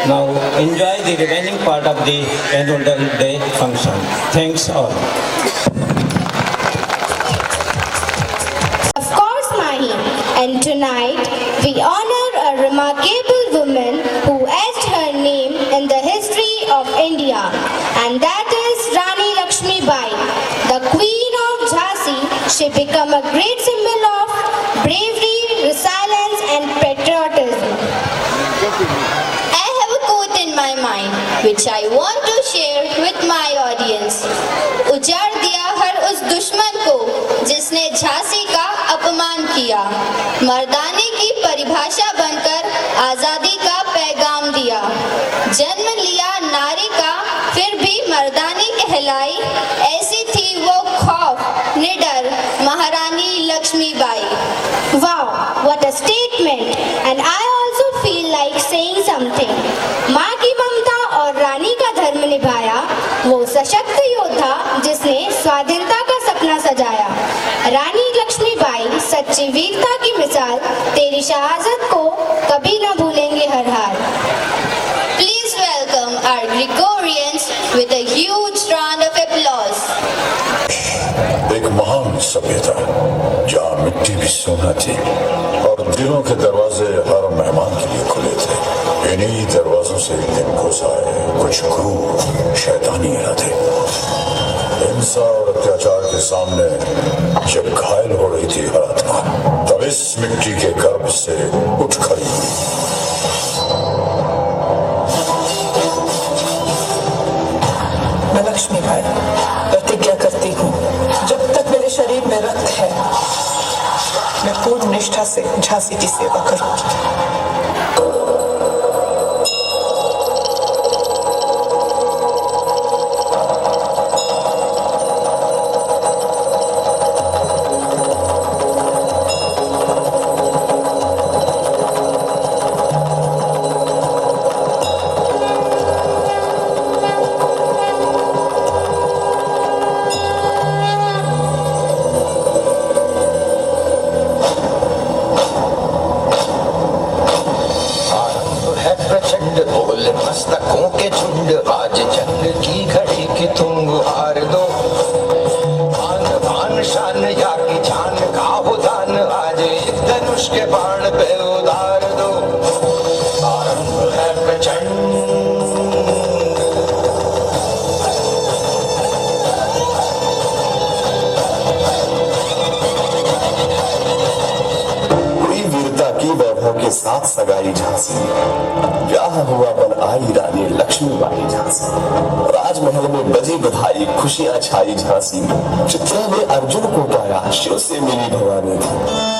Now enjoy the remaining part of the annual day function. Thanks all. Tonight, we honor a remarkable woman who etched her name in the history of India, and that is Rani Lakshmi Bai, the Queen of Jhansi. She became a great symbol of bravery, resilience, and patriotism. I have a quote in my mind which I want to share with my audience. उजाड़ दिया हर उस दुश्मन को जिसने झांसी का अपमान किया, मर्दाने की परिभाषा बनकर आजादी का पैगाम दिया, जन्म लिया नारी का फिर भी मर्दानी कहलाई, ऐसी थी वो खौफ निडर महारानी Lakshmibai. Wow, what a statement! And I also feel like saying something. माँ की ममता और रानी का धर्म निभाया वो सशक्त योद्धा जिसने स्वाधीनता का सपना सजाया. रानी लक्ष्मीबाई सच्ची वीरता की मिसाल, तेरी शहादत को कभी न भूलेंगे हर हाल. Please welcome our Gregorians with a huge round of applause. एक महान सभ्यता जहाँ मिट्टी भी सोना थी और दिलों के दरवाजे हर मेहमान के लिए खुले थे. इन्हीं दरवाजों से एक दिन घुस आए कुछ क्रूर शैतानी इरादे. हिंसा और अत्याचार के सामने जब घायल हो रही थी हर आत्मा, तब इस मिट्टी के गर्भ से उठ खड़ी हुई. मैं लक्ष्मीबाई प्रतिज्ञा करती हूँ, जब तक मेरे शरीर में रक्त है मैं पूर्ण निष्ठा से झांसी की सेवा करूँगी. मस्तकों के झुंड आज जंग की घड़ी की तुम गुहार दो. आन बान शान या की जान का हो दान, आज एक धनुष के बाण पे उतार दो. आरंभ है प्रचंड. की वैभव के साथ सगाई झांसी, ब्याह हुआ बन आई रानी लक्ष्मीबाई झांसी. राजमहल में बजी बधाई, खुशियां छाई झांसी. चित्रा ने अर्जुन को पाया, शिव से मिली भवानी थी.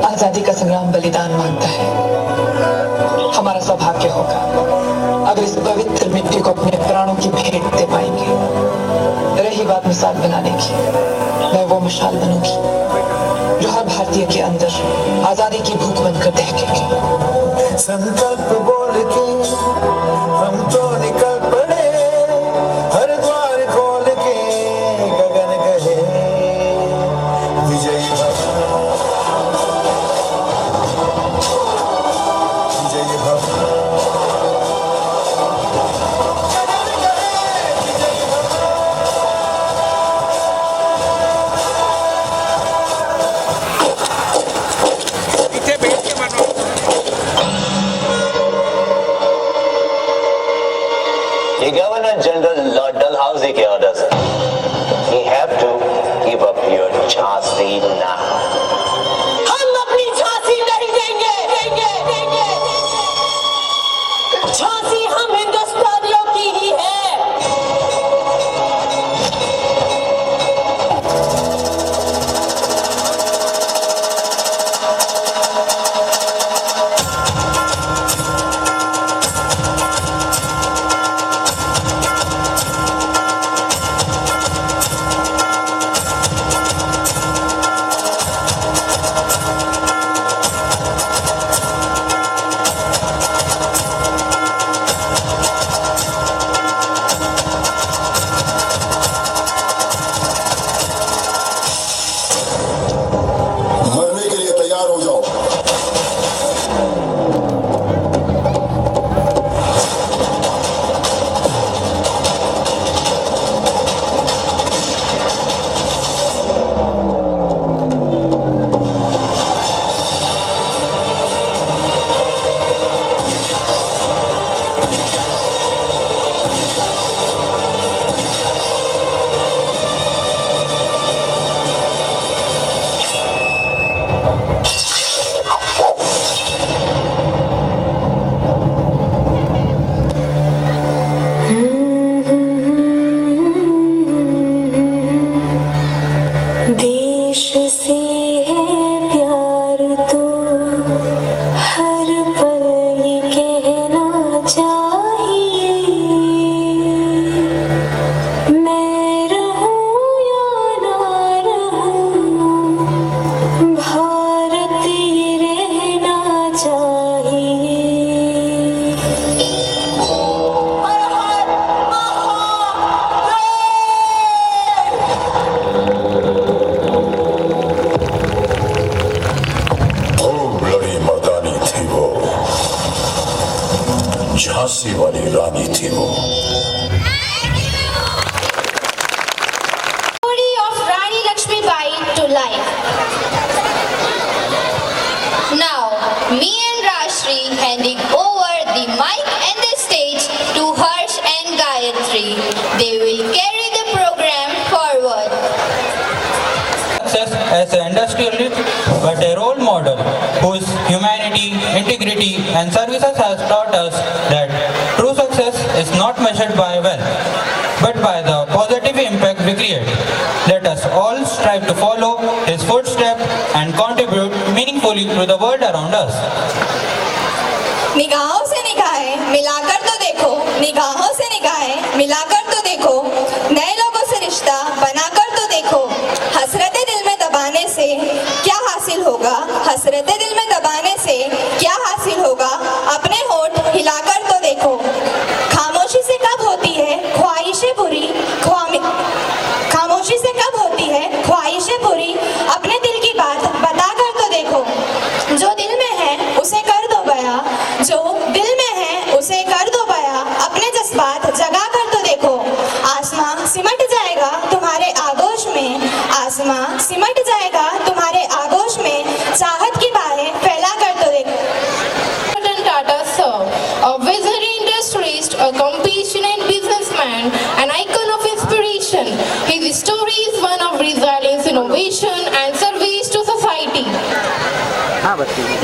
आजादी का संग्राम बलिदान मांगता है. हमारा सौभाग्य होगा अगर इस पवित्र मिट्टी को अपने प्राणों की भेंट दे पाएंगे. रही बात मिसाल बनाने की, मैं वो मिसाल बनूंगी जो हर भारतीय के अंदर आजादी की भूख बनकर दहकेगी. संकल्प बोल के हम तो निकल पड़े, हर द्वार खोल के गगन कहे विजयी भव. The Governor General Lord Dalhousie के orders. He have to Jhansi ना। हम अपनी झांसी नहीं देंगे, झांसी हम हिंदुस्तानियों की ही है। मरने के लिए तैयार हो जाओ। देश से है प्यार तो हर पल ये कहना चाहिए, मैं रहूं या ना रहूं, भारत ये रहना चाहिए। खूब लड़ी मर्दानी थी वो, झांसी वाली रानी थी वो। Story of Rani Lakshmibai to life. Now, me and Rashri handing over the mic and the stage to Harsh and Gayatri. They will carry the program forward. Success as an industrialist, but a role model whose humanity, integrity, and services has taught us that true success is not measured by wealth, but by the positive impact we create. Let us all strive to follow his footsteps and contribute meaningfully to the world around us. निगाहों से निगाहें मिलाकर तो देखो, निगाहों से निगाहें मिलाकर तो देखो, नए लोगों से रिश्ता बनाकर तो देखो। हसरतें दिल में दबाने से क्या हासिल होगा, हसरतें दिल में दबाने से क्या हासिल होगा, अपने होठ हिलाकर तो देखो। खामोशी से कब होती है ख्वाहिशें बुरी, खामोशी से कब होती है ख्वाहिशें बुरी, अपने दिल की बात बताकर तो देखो। जो दिल में है उसे कर दो बया, जो दिल में है उसे कर दो बया, अपने जज्बात जगा कर तो देखो। आसमां सिमट जाएगा तुम्हारे आगोश में, आसमां सिमट जाएगा तुम्हारे आगोश में, चाहत की बाहें फैला कर तो देखो। Ratan Tata sir, a visionary industrialist, a compassionate businessman, an icon of inspiration. His story is one of resilience, innovation and service to society.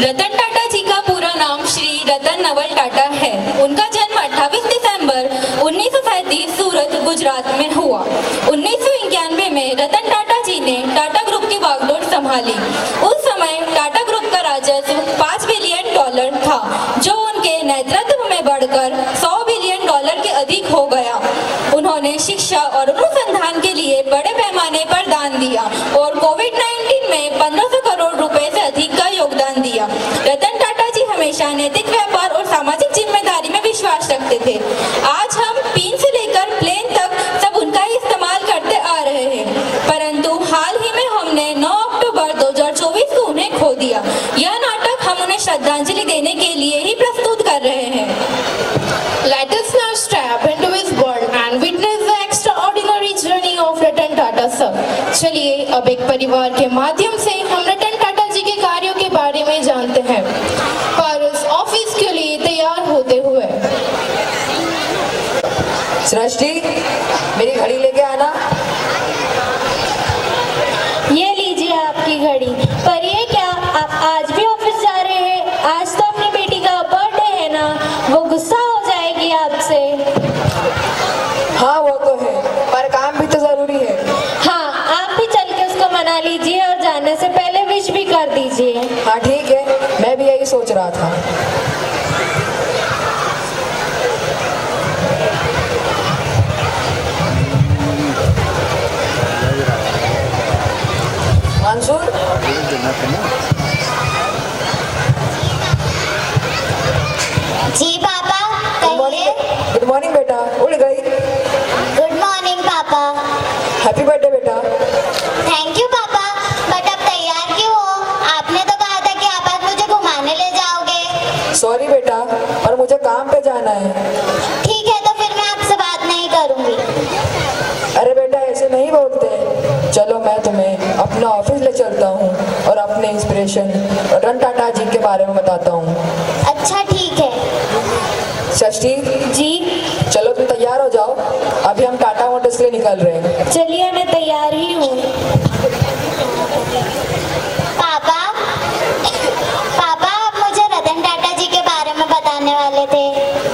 Ratan Tata जी का पूरा नाम श्री रतन नवल टाटा है। उनका जन्म 28 दिसंबर 1937 सूरत, गुजरात में हुआ। 1991 में रतन टाटा जी ने टाटा ग्रुप की बागडोर संभाली। उस समय टाटा ग्रुप का राजस्व $5 बिलियन था, जो उनके नेतृत्व में बढ़कर $100 बिलियन के अधिक हो गया। उन्होंने शिक्षा और अनुसंधान के लिए बड़े पैमाने पर दान दिया और कोविड-19 में 1500 करोड़ रुपए से अधिक का योगदान दिया। रतन टाटा जी हमेशा नैतिक व्यापार और सामाजिक जिम्मेदारी में विश्वास रखते थे। आज हम पिन से लेकर प्लेन तक सब उनका ही इस्तेमाल करते आ रहे हैं, परंतु हाल ही में हमने 9 अक्टूबर 2024 को उन्हें खो दिया। यह नाटक हम उन्हें श्रद्धांजलि देने के लिए ही प्रस्तुत कर रहे हैं। Let us now step into his world and witness the extraordinary journey of Ratan Tata sir. चलिए अब एक परिवार के माध्यम से हम रतन टाटा जी के कार्यों के बारे में जानते हैं। पारस ऑफिस के लिए तैयार होते हुए। सृष्टि, मेरी घड़ी लेके आना। ये आज तो अपनी बेटी का बर्थडे है ना, वो गुस्सा हो जाएगी आपसे। हाँ वो तो है, पर काम भी तो जरूरी है। हाँ, आप भी चल के उसको मना लीजिए और जाने से पहले विश भी कर दीजिए। हाँ ठीक है, मैं भी यही सोच रहा था। मंसूर, जी पापा कहिए। गुड मॉर्निंग बेटा, उड़ गई। गुड मॉर्निंग पापा। हैप्पी बर्थडे बेटा। थैंक यू पापा, बट अब तैयार क्यों हो? आपने तो कहा था कि आप आज मुझे घुमाने ले जाओगे। सॉरी बेटा, पर मुझे काम पे जाना है। ठीक है, तो फिर मैं आपसे बात नहीं करूंगी। अरे बेटा ऐसे नहीं बोलते। चलो मैं तुम्हें अपना ऑफिस ले चलता हूँ और अपने इंस्पिरेशन रतन टाटा जी के बारे में बताता हूँ। अच्छा ठीक है। षष्ठी जी चलो तुम तैयार हो जाओ, अभी हम टाटा मोटर्स के लिए निकल रहे हैं। चलिए, मैं तैयार ही हूँ। पापा पापा आप मुझे रतन टाटा जी के बारे में बताने वाले थे।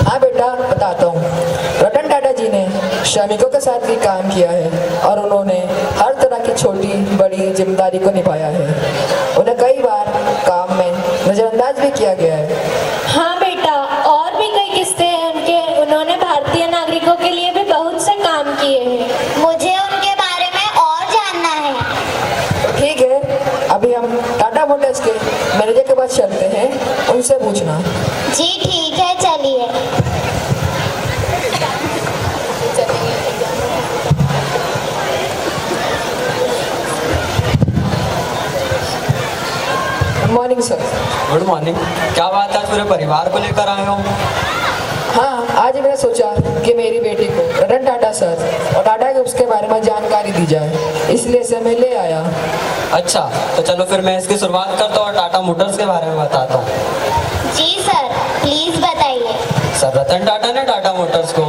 हाँ बेटा बताता हूँ। रतन टाटा जी ने श्रमिकों के साथ भी काम किया है और उन्होंने हर तरह की छोटी बड़ी जिम्मेदारी को निभाया है। उन्हें कई बार काम में नजरअंदाज भी किया गया है। हाँ बेटा, और भी कई किस्से हैं उनके। उन्होंने भारतीय नागरिकों के लिए भी बहुत से काम किए हैं। मुझे उनके बारे में और जानना है। तो ठीक है, अभी हम टाटा मोटर्स के मैनेजर के पास चलते हैं, उनसे पूछना। जी ठीक है, चलिए। Good morning sir. Good morning. क्या बात है, पूरे परिवार को लेकर आए हो? हाँ, आज मैंने सोचा कि मेरी बेटी को रतन टाटा सर और टाटा ग्रुप्स के बारे में जानकारी दी जाए, इसलिए इसे मैं ले आया। अच्छा, तो चलो फिर मैं इसकी शुरुआत करता हूँ और टाटा मोटर्स के बारे में बताता हूँ। जी सर, प्लीज बताइए। सर रतन टाटा ने टाटा मोटर्स को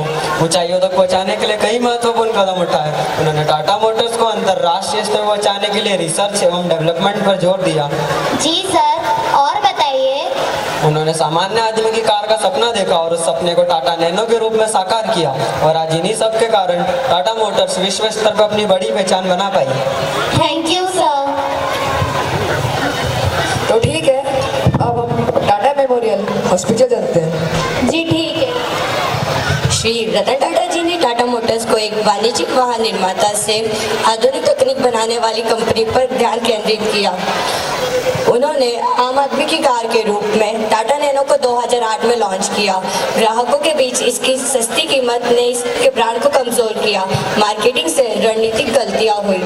ऊंचाइयों तक पहुंचाने के लिए कई महत्वपूर्ण कदम उठाए। उन्होंने टाटा मोटर्स को अंतर्राष्ट्रीय स्तर पर पहुंचाने के लिए रिसर्च एवं डेवलपमेंट पर जोर दिया। जी सर, और बताइए। उन्होंने सामान्य आदमी की कार का सपना देखा और उस सपने को टाटा नैनो के रूप में साकार किया, और आज इन्हीं सब के कारण टाटा मोटर्स विश्व स्तर पर अपनी बड़ी पहचान बना पाई। Thank you sir. तो ठीक है, अब हम टाटा मेमोरियल हॉस्पिटल चलते हैं। जी ठीक है। श्री रतन टाटा जी ने टाटा मोटर्स को एक वाणिज्यिक वाहन निर्माता से आधुनिक तकनीक बनाने वाली कंपनी पर ध्यान केंद्रित किया। उन्होंने आम आदमी की कार के रूप में टाटा नैनो को 2008 में लॉन्च किया। ग्राहकों के बीच इसकी सस्ती कीमत ने इसके ब्रांड को कमजोर किया। मार्केटिंग से रणनीतिक गलतियां हुई।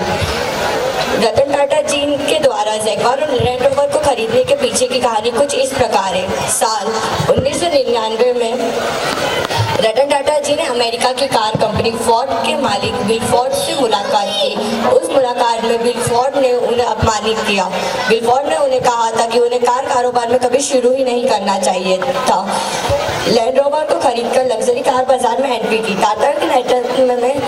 रतन टाटा जी के द्वारा जैगवार और लैंड रोवर को खरीदने के पीछे की कहानी कुछ इस प्रकार है। साल 1999 में रतन टाटा जी ने अमेरिका की कार कंपनी फोर्ड के मालिक बिल फोर्ड से मुलाकात की। उस मुलाकात में बिल फोर्ड ने उन्हें अपमानित किया। बिल फोर्ड ने उन्हें कहा था कि उन्हें कार कारोबार में कभी शुरू ही नहीं करना चाहिए था। लैंड रोवर को खरीदकर लग्जरी कार बाजार में एंट्री की। टाटा के नेतृत्व में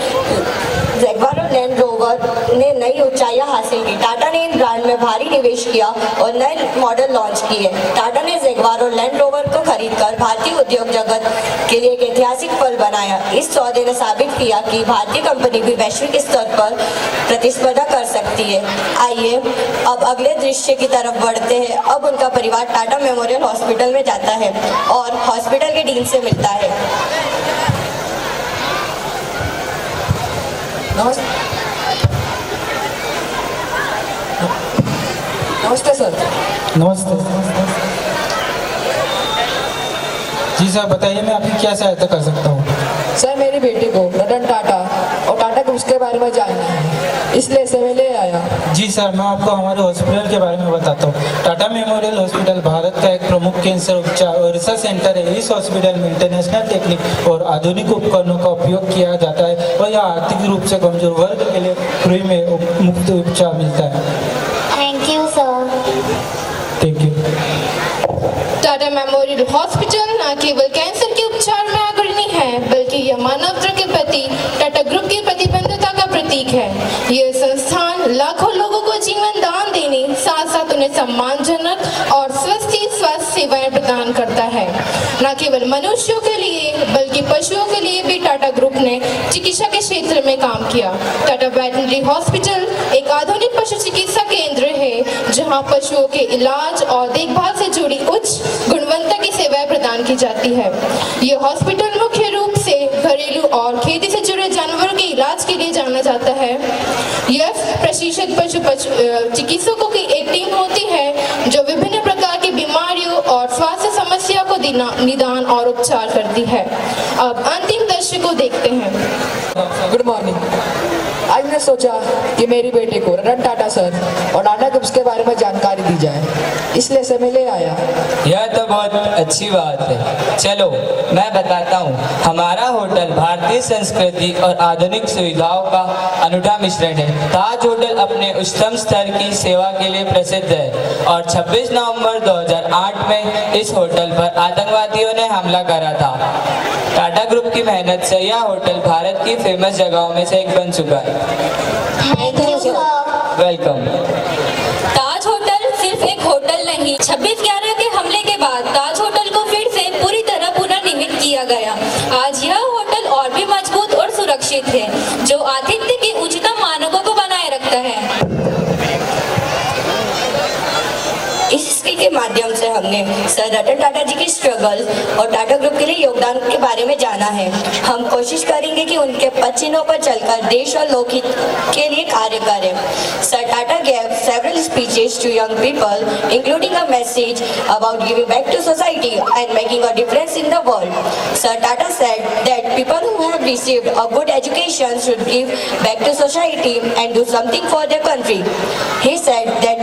जैगवार और लैंड रोवर ने नई ऊंचाइयां हासिल की। टाटा ने इन ब्रांड में भारी निवेश किया और नए मॉडल लॉन्च किए। टाटा ने जैगवार और लैंड रोवर को खरीदकर भारतीय उद्योग जगत के लिए एक ऐतिहासिक पल बनाया। इस सौदे ने साबित किया कि भारतीय कंपनी भी वैश्विक स्तर पर प्रतिस्पर्धा कर सकती है। आइए अब अगले दृश्य की तरफ बढ़ते हैं। अब उनका परिवार टाटा मेमोरियल हॉस्पिटल में जाता है और हॉस्पिटल के डीन से मिलता है। नमस्ते सर। नमस्ते। जी सर बताइए, मैं आपकी क्या सहायता कर सकता हूँ? सर मेरी बेटी को रतन टाटा और टाटा ग्रुप्स के बारे में जानना है, इसलिए इसे मैं ले आया। जी सर, मैं आपको हमारे हॉस्पिटल के बारे में बताता हूँ। टाटा मेमोरियल हॉस्पिटल भारत का एक प्रमुख कैंसर उपचार और रिसर्च सेंटर है। इस हॉस्पिटल में इंटरनेशनल टेक्निक और आधुनिक उपकरणों का उपयोग किया जाता है और यह आर्थिक रूप से कमजोर वर्ग के लिए फ्री में मुफ्त उपचार मिलता है। Thank you sir. Thank you. Tata memorial hospital न केवल कैंसर के उपचार में अग्रणी है, है बल्कि यह मानवता के प्रति टाटा ग्रुप की प्रतिबद्धता का प्रतीक है। यह संस्थान लाखों लोगों को जीवन दान देने साथ साथ उन्हें सम्मानजनक और स्वस्थ सेवाएं प्रदान करता है। न केवल मनुष्यों के लिए बल्कि पशुओं के लिए भी टाटा ग्रुप ने चिकित्सा के क्षेत्र में काम किया। टाटा वेटनरी हॉस्पिटल एक आधुनिक पशु चिकित्सा केंद्र है जहां पशुओं के इलाज और देखभाल से जुड़ी उच्च गुणवत्ता की सेवाएं प्रदान की जाती है। यह हॉस्पिटल मुख्य रूप से घरेलू और खेती से जुड़े जानवरों के इलाज के लिए जाना जाता है। यह प्रशिक्षित पशु चिकित्सकों की एक टीम होती है जो विभिन्न प्रकार की बीमारियों और स्वास्थ्य समस्या को निदान और उपचार करती है। अब अंतिम दृश्य को देखते हैं। Good morning. आज मैंने सोचा कि मेरी बेटी को रतन टाटा सर और टाटा ग्रुप्स के बारे में जानकारी दी जाए, इसलिए से मैं ले आया। यह तो बहुत अच्छी बात है। चलो मैं बताता हूँ। हमारा होटल भारतीय संस्कृति और आधुनिक सुविधाओं का अनूठा मिश्रण है। ताज होटल अपने उच्चतम स्तर की सेवा के लिए प्रसिद्ध है और 26 नवंबर 2008 में इस होटल पर आतंकवादियों ने हमला करा था। टाटा ग्रुप की मेहनत से यह होटल भारत की फेमस जगहों में से एक बन चुका है। वेलकम। ताज होटल सिर्फ एक होटल नहीं, 26/11 के हमले के बाद ताज होटल को फिर से पूरी तरह पुनर्निर्मित किया गया। आज यह होटल और भी मजबूत और सुरक्षित है, जो आतिथ्य के उच्चतम मानकों को बनाए रखता है। इस स्किल के माध्यम से हमने सर रतन टाटा जी की स्ट्रगल और टाटा ग्रुप के लिए योगदान के बारे में जाना है। हम कोशिश करेंगे कि उनके पद पर चलकर देश और लोकहित के लिए कार्य करें। Sir Tata gave several speeches to young people, including a message about giving back to society and making a difference in the world. Sir Tata said that people who have received a good education should give back to society and do something for their country. He said that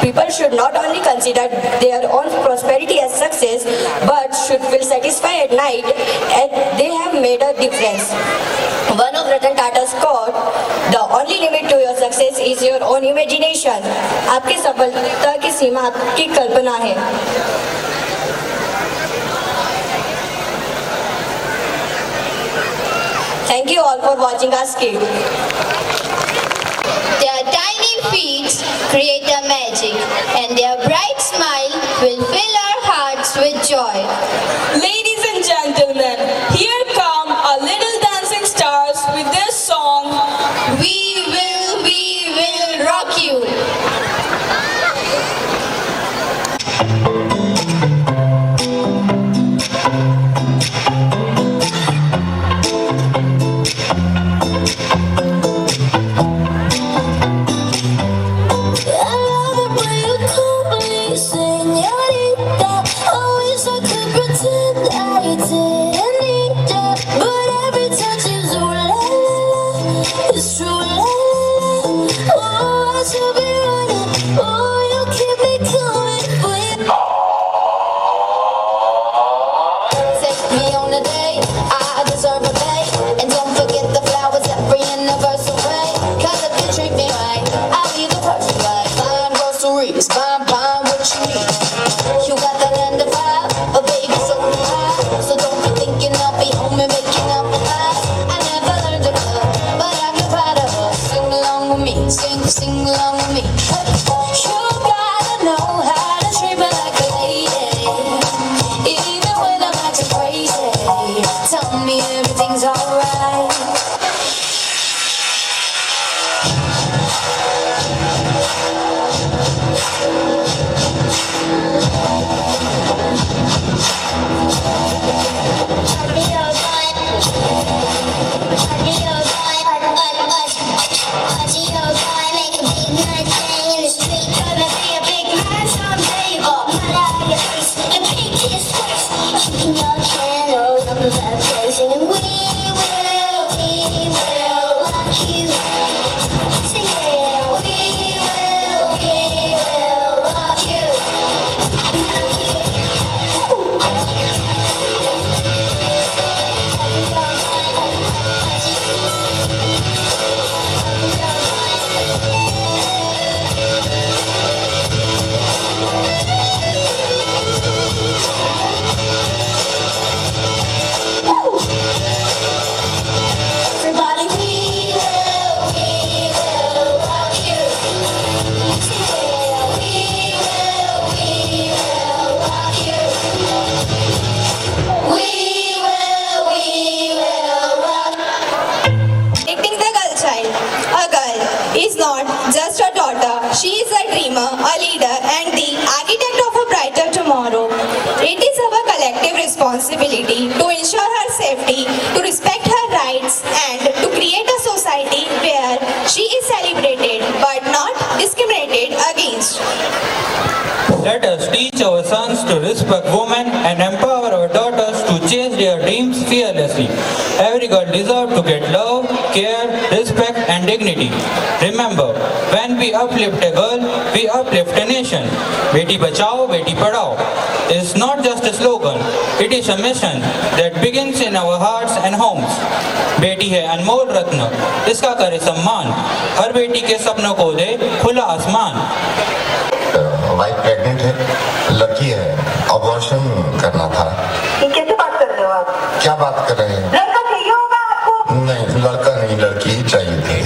people should not only consider their own prosperity as success, but should feel satisfied at night and they have made a difference. One of Ratan Tata's quote, "The only limit to your success is your own imagination." आपकी सफलता की सीमा आपकी कल्पना है। Thank you all for watching our skit. Their tiny feet create a magic, and their bright smile will fill our hearts with joy. Ladies and gentlemen, here come our little dancing stars with their song, We will rock you. Sing along with me. You gotta know how to treat me like a lady, even when I'm acting crazy. Tell me everything's alright. dreamer, a leader, and the architect of a brighter tomorrow. It is our collective responsibility to ensure her safety, to respect her rights, and to create a society where she is celebrated but not discriminated against. Let us teach our sons to respect women and empower our daughters to chase their dreams fearlessly. Every girl deserves to get love, care, respect and dignity. Remember, when we uplift a girl, we uplift a nation. Beti Bachao, Beti Padhao is not just a slogan, it is a mission that begins in our hearts and homes. बेटी है अनमोल रत्न, इसका करे सम्मान, हर बेटी के सपनों को दे खुला आसमान। वाइफ प्रेग्नेंट है, लड़की है, अबॉर्शन करना था। ये कैसे बात कर रहे हो आप? क्या बात कर रहे हैं? लड़का चाहिए होगा आपको? नहीं, लड़का नहीं, लड़की ही चाहिए थी।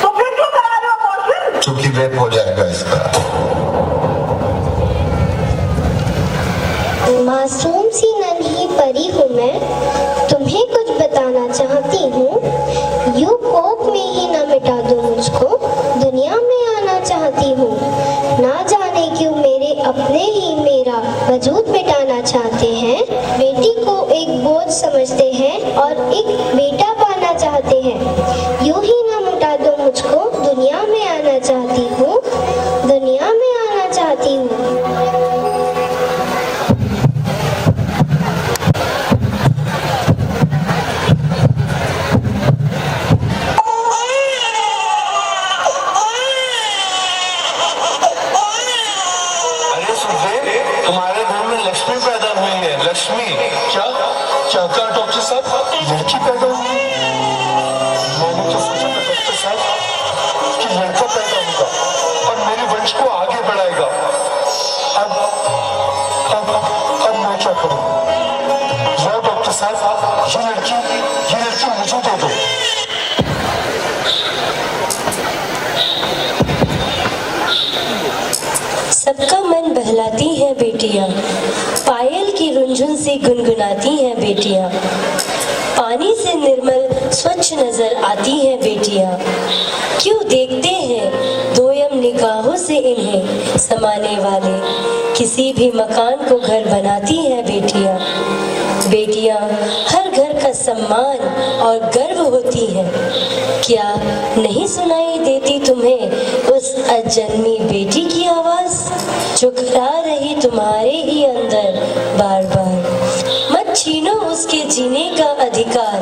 तो फिर क्यों करा रहे हो अबॉर्शन? चूंकि रेप हो जाएगा इसका। मासूम सी नन्ही परी हूँ मैं, तुम्हें कुछ बताना चाहती हूँ। यूं कोख में ही न मिटा दो मुझको, दुनिया में आना चाहती हूँ। ना जाने क्यों मेरे अपने ही मेरा वजूद मिटाना चाहते हैं। बेटी को एक बोझ समझते हैं और एक बेटा पाना चाहते हैं। यूं ही ना मिटा दो मुझको, दुनिया में आना चाहती हूँ, दुनिया में आना चाहती हूँ। तुम्हारे घर में लक्ष्मी पैदा हुई है। लक्ष्मी क्या क्या डॉक्टर साहब, लड़की पैदा हुई? मैंने तो सोचा था डॉक्टर साहब कि लड़का पैदा होगा और मेरे वंश को आगे बढ़ाएगा। अब मैं क्या करूं? लो डॉक्टर साहब, ये लड़की मुझे दे दो। सबका मन बहलाती हैं बेटियां, पायल की रुंझुन से गुनगुनाती हैं बेटियां। पानी से निर्मल स्वच्छ नजर आती हैं बेटियां। क्यों देखते हैं दोयम निगाहों से इन्हें समाने वाले, किसी भी मकान को घर बनाती हैं बेटियां। बेटियां हर घर का सम्मान और गर्व होती हैं। क्या नहीं सुनाई देती तुम्हें उस अजन्मी बेटी की आवाज जो करा रही तुम्हारे ही अंदर बार बार? मत छीनो उसके जीने का अधिकार,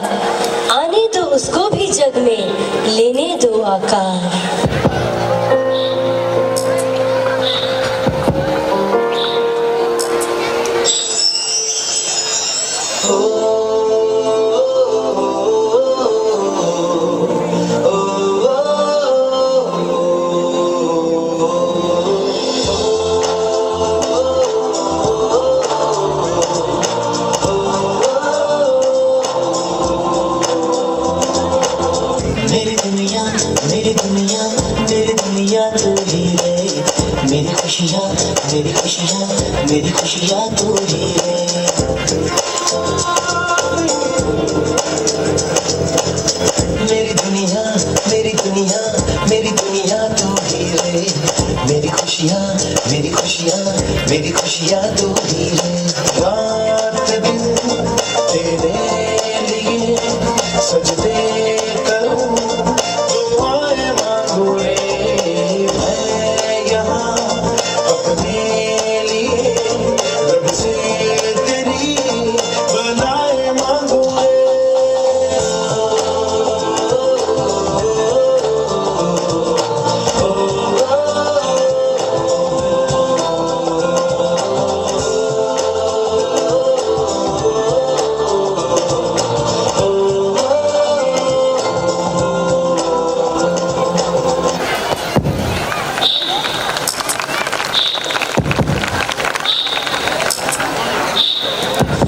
आने दो उसको भी जग में, लेने दो आकार। मेरी खुशियाँ तू ही है। मेरी दुनिया मेरी दुनिया मेरी दुनिया तू ही है। मेरी खुशियाँ मेरी खुशियाँ मेरी खुशियाँ तू ही है। रात दिन तेरे लिए सजदे करूँ, दुआएं मांगू रे मैं यहाँ अपने लिए, रब से तेरी बनाए मांगू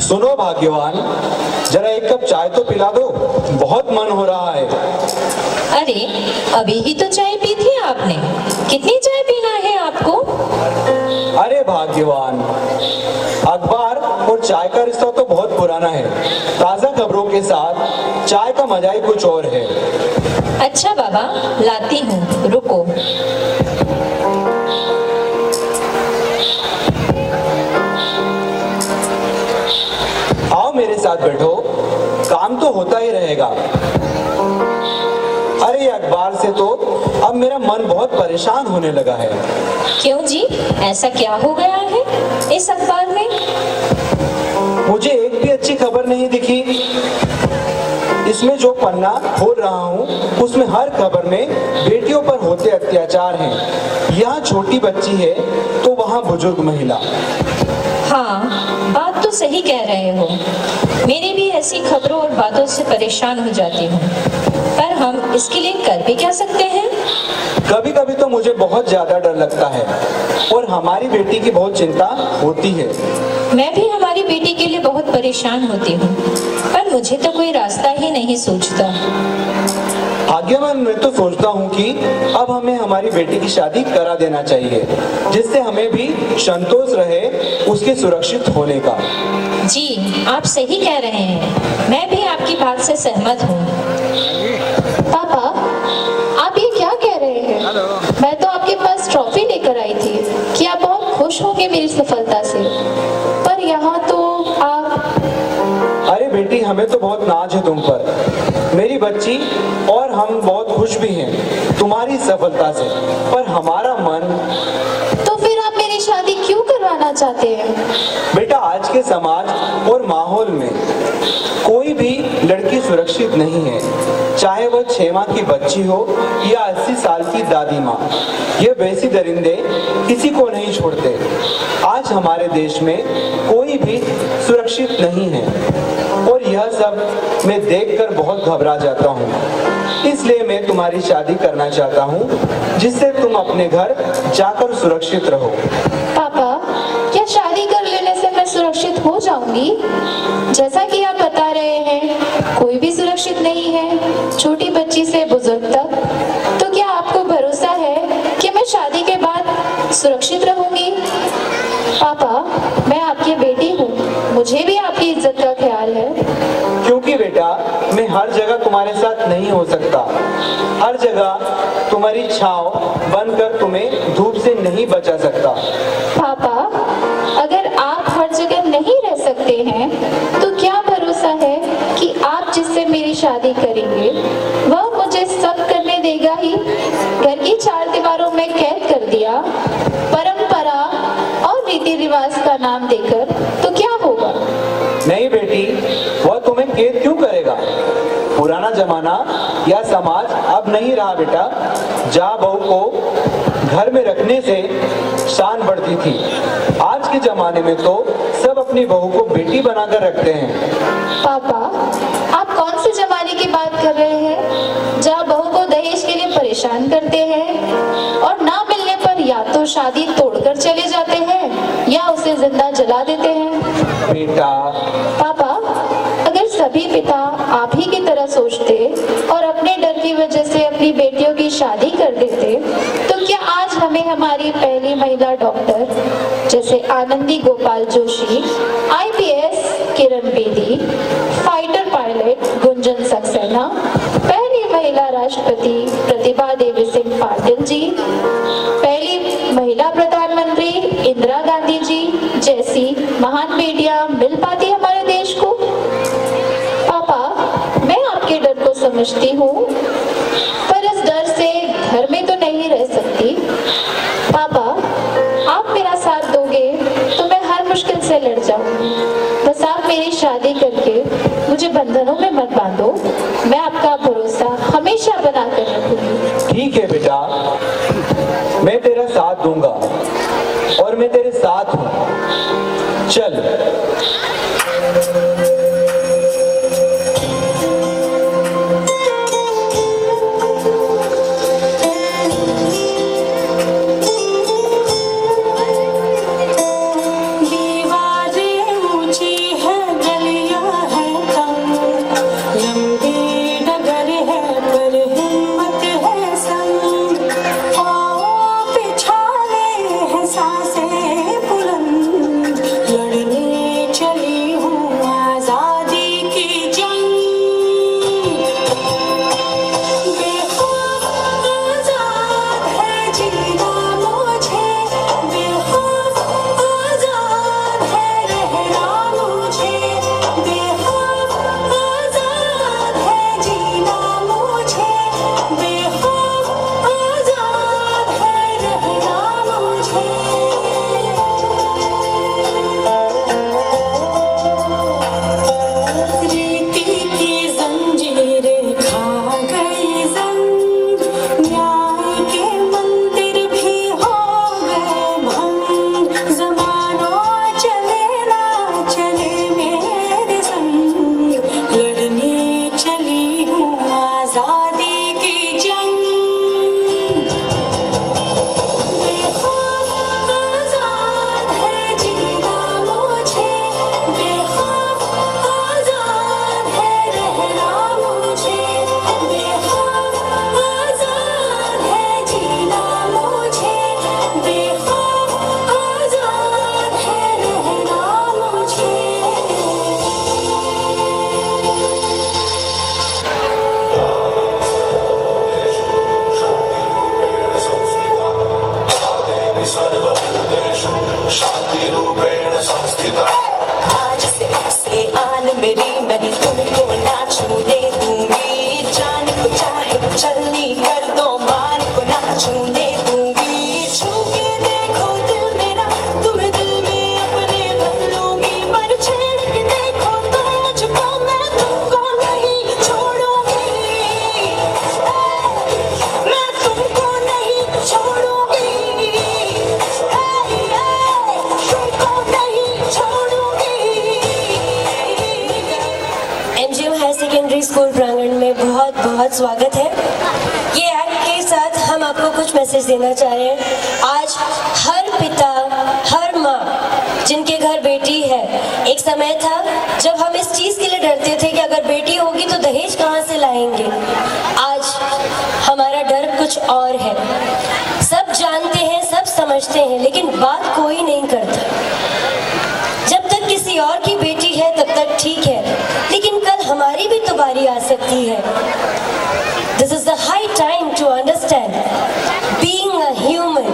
सुनो भाग्यवान, जरा एक कप चाय तो पिला दो, बहुत मन हो रहा है। अरे अभी ही तो चाय पी थी आपने, कितनी चाय पीना है आपको? अरे भाग्यवान, अखबार और चाय का रिश्ता तो बहुत पुराना है। ताजा खबरों के साथ चाय का मजा ही कुछ और है। अच्छा बाबा, लाती हूँ, रुको। साथ बैठो, काम तो होता ही रहेगा। अरे अखबार से तो अब मेरा मन बहुत परेशान होने लगा है। क्यों जी, ऐसा क्या हो गया है इस अखबार में? मुझे एक भी अच्छी खबर नहीं दिखी। इसमें जो पन्ना खोल रहा हूँ उसमें हर खबर में बेटियों पर होते अत्याचार हैं। यहाँ छोटी बच्ची है तो वहाँ बुजुर्ग महिला। हाँ, बात तो सही कह रहे हो। मेरी भी ऐसी खबरों और बातों से परेशान हो जाती हूँ, पर हम इसके लिए कर भी क्या सकते हैं? कभी कभी तो मुझे बहुत ज्यादा डर लगता है और हमारी बेटी की बहुत चिंता होती है। मैं भी हमारी बेटी के लिए बहुत परेशान होती हूँ, पर मुझे तो कोई रास्ता ही नहीं सूझता। भाग्यवान मैं तो सोचता हूँ कि अब हमें हमारी बेटी की शादी करा देना चाहिए, जिससे हमें भी संतोष रहे उसके सुरक्षित होने का। जी, आप सही कह रहे हैं। मैं भी आपकी बात से सहमत हूँ। पापा, आप ये क्या कह रहे हैं? मैं तो आपके पास ट्रॉफी लेकर आई थी कि आप बहुत खुश होंगे मेरी सफलता से, पर यहाँ तो आप। अरे बेटी, हमें तो बहुत नाज है तुम पर, मेरी बच्ची, और हम बहुत खुश भी हैं तुम्हारी सफलता से, पर हमारा मन। तो फिर आप मेरी शादी क्यों करवाना चाहते हैं? बेटा, आज के समाज और माहौल में कोई भी लड़की सुरक्षित नहीं है, चाहे वह 6 माह की बच्ची हो या 80 साल की दादी माँ। ये वैसी दरिंदे किसी को नहीं छोड़ते। आज हमारे देश में कोई भी सुरक्षित नहीं है और यह सब मैं देखकर बहुत घबरा जाता हूँ। इसलिए मैं तुम्हारी शादी करना चाहता हूँ, जिससे तुम अपने घर जाकर सुरक्षित रहो। पापा, क्या शादी कर लेने से मैं सुरक्षित हो जाऊंगी? जैसा कि आप बता रहे हैं, कोई भी सुरक्षित नहीं है, छोटी बच्ची से बुजुर्ग तक। तो क्या आपको भरोसा है कि मैं शादी के बाद सुरक्षित रहूंगी? पापा, मैं आपकी बेटी हूँ, मुझे भी आपकी इज्जत का ख्याल है। क्योंकि बेटा, मैं हर जगह तुम्हारे साथ नहीं हो सकता। हर जगह तुम्हारी छांव बनकर तुम्हें धूप से नहीं बचा सकता। पापा, अगर आप हर जगह नहीं रह सकते हैं, तो क्या भरोसा है कि आप जिससे मेरी शादी करेंगे वह मुझे सब करने देगा ही? घर की 4 दीवारों में कैद कर दिया, परंपरा और रीति रिवाज का नाम देकर, तो क्या होगा? नहीं बेटी, वह तुम्हें कैद क्यों करेगा? पुराना जमाना या समाज अब नहीं रहा बेटा, जहाँ बहू को घर में रखने से शान बढ़ती थी। आज के जमाने में तो सब अपनी बहू को बेटी बनाकर रखते हैं। पापा, आप कौन से जमाने की बात कर रहे हैं जहाँ बहू को दहेज के लिए परेशान करते हैं और ना मिलने पर या तो शादी तोड़कर चले जाते हैं या उसे जिंदा जला देते हैं? बेटा, पापा, अगर सभी पिता आप ही की तरह सोचते और अपने डर की वजह से अपनी बेटियों की शादी कर देते, तो क्या आज हमें हमारी पहली महिला डॉक्टर जैसे Anandi Gopal Joshi, IPS Kiran Bedi, fighter pilot Gunjan Saxena, पहली महिला राष्ट्रपति प्रतिभा देवी सिंह पाटिल जी, पहली महिला प्रधानमंत्री इंदिरा गांधी जी जैसी महान बेटियां मिल पाती हमारे देश को? पापा, मैं आपके डर को समझती हूँ, पर इस डर से घर में तो नहीं रह सकती। पापा, आप मेरा साथ दोगे तो मैं हर मुश्किल से लड़ जाऊंगी। बस आप मेरी शादी करके मुझे बंधनों में मत बांधो, मैं आपका भरोसा हमेशा बना कर रखूंगी। ठीक है बेटा, मैं तेरा साथ दूंगा और मैं तेरे साथ हूँ। चल। सांसें बुलंद लड़ने चली बहुत स्वागत है। ये एक्ट के साथ हम आपको कुछ मैसेज देना चाह रहे हैं। आज हर पिता, हर माँ जिनके घर बेटी है, एक समय था जब हम इस चीज़ के लिए डरते थे कि अगर बेटी होगी तो दहेज कहाँ से लाएंगे। आज हमारा डर कुछ और है। सब जानते हैं, सब समझते हैं, लेकिन बात कोई नहीं करता। जब तक किसी और की बेटी है तब तक ठीक है, लेकिन कल हमारी भी तो बारी आ सकती है। This is the high time to understand being a human।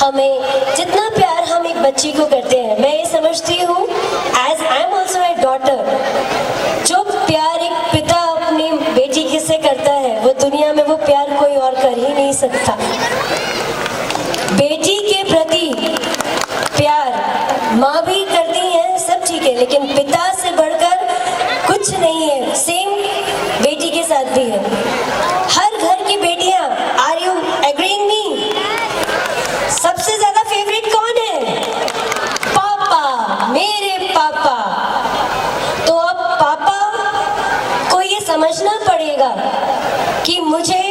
हमें जितना प्यार हम एक बच्ची को करते हैं, मैं ये समझती हूँ as I am also a daughter, जो प्यार एक पिता अपनी बेटी किससे करता है वो दुनिया में वो प्यार कोई और कर ही नहीं सकता। बेटी के प्रति प्यार माँ भी करती है, सब ठीक है, लेकिन पिता से बढ़कर कुछ नहीं है। सेम बेटी के साथ भी है। हर घर की बेटियां, आर यू एग्रीइंग मी? सबसे ज्यादा फेवरेट कौन है? पापा, मेरे पापा। तो अब पापा को ये समझना पड़ेगा कि मुझे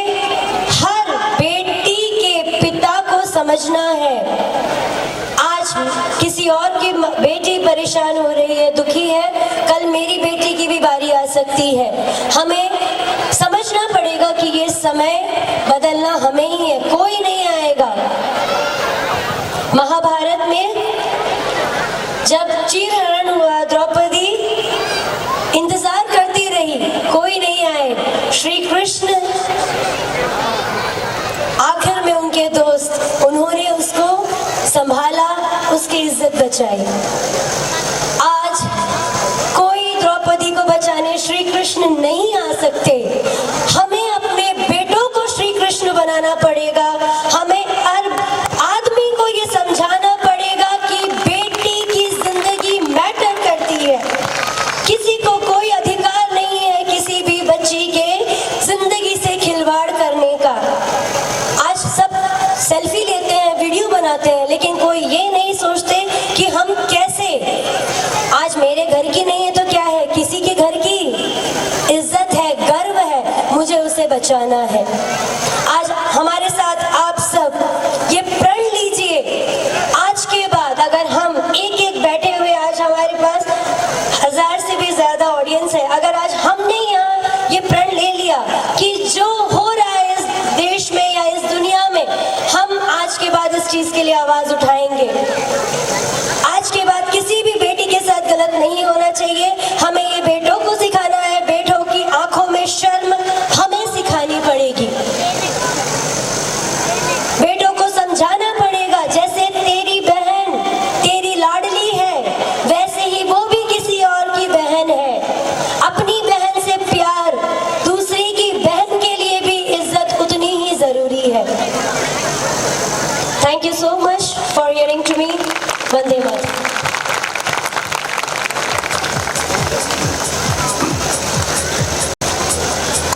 हर बेटी के पिता को समझना है। आज किसी और की बेटी परेशान हो रही है, दुखी है, कल मेरी बेटी की भी बारी आ सकती है। हमें समझना पड़ेगा कि ये समय बदलना हमें ही है, कोई नहीं आएगा। महाभारत में जब चीरहरण हुआ, द्रौपदी इंतजार करती रही, कोई नहीं आए। श्री कृष्ण आखिर में उनके दोस्त, उन्होंने उसको संभाला, उसकी इज्जत बचाई। आज कोई द्रौपदी को बचाने श्री कृष्ण नहीं आ सकते। हमें अपने बेटों को श्री कृष्ण बनाना पड़ेगा। हमें हर आदमी को ये समझाना पड़ेगा कि बेटी की जिंदगी मैटर करती है। किसी को कोई अधिकार नहीं है किसी भी बच्ची के जिंदगी से खिलवाड़ करने का। आज सब सेल्फी लेते हैं, वीडियो बनाते हैं, लेकिन कोई ये नहीं सोचते कि हम कैसे, आज मेरे घर की नहीं है तो क्या है, किसी के घर की इज्जत है, गर्व है, मुझे उसे बचाना है। आज हमारे साथ आप सब ये प्रण लीजिए, आज के बाद अगर हम एक एक बैठे हुए, आज हमारे पास 1000 से भी ज्यादा ऑडियंस है, अगर आज हमने यहाँ ये प्रण ले लिया कि जो हो रहा है इस देश में या इस दुनिया में, हम आज के बाद इस चीज के लिए आवाज उठाएंगे। आज के बाद किसी भी बेटी के साथ गलत नहीं होना चाहिए। हमें ये बेटों को सिखाना है, बेटों की आंखों में शर्म हमें सिखानी पड़ेगी। बेटों को समझाना पड़ेगा, जैसे तेरी बहन तेरी लाडली है, वैसे ही वो भी किसी और की बहन है। अपनी बहन से प्यार, दूसरी की बहन के लिए भी इज्जत उतनी ही जरूरी है। Thank you so much for hearing to me. Vande Mataram.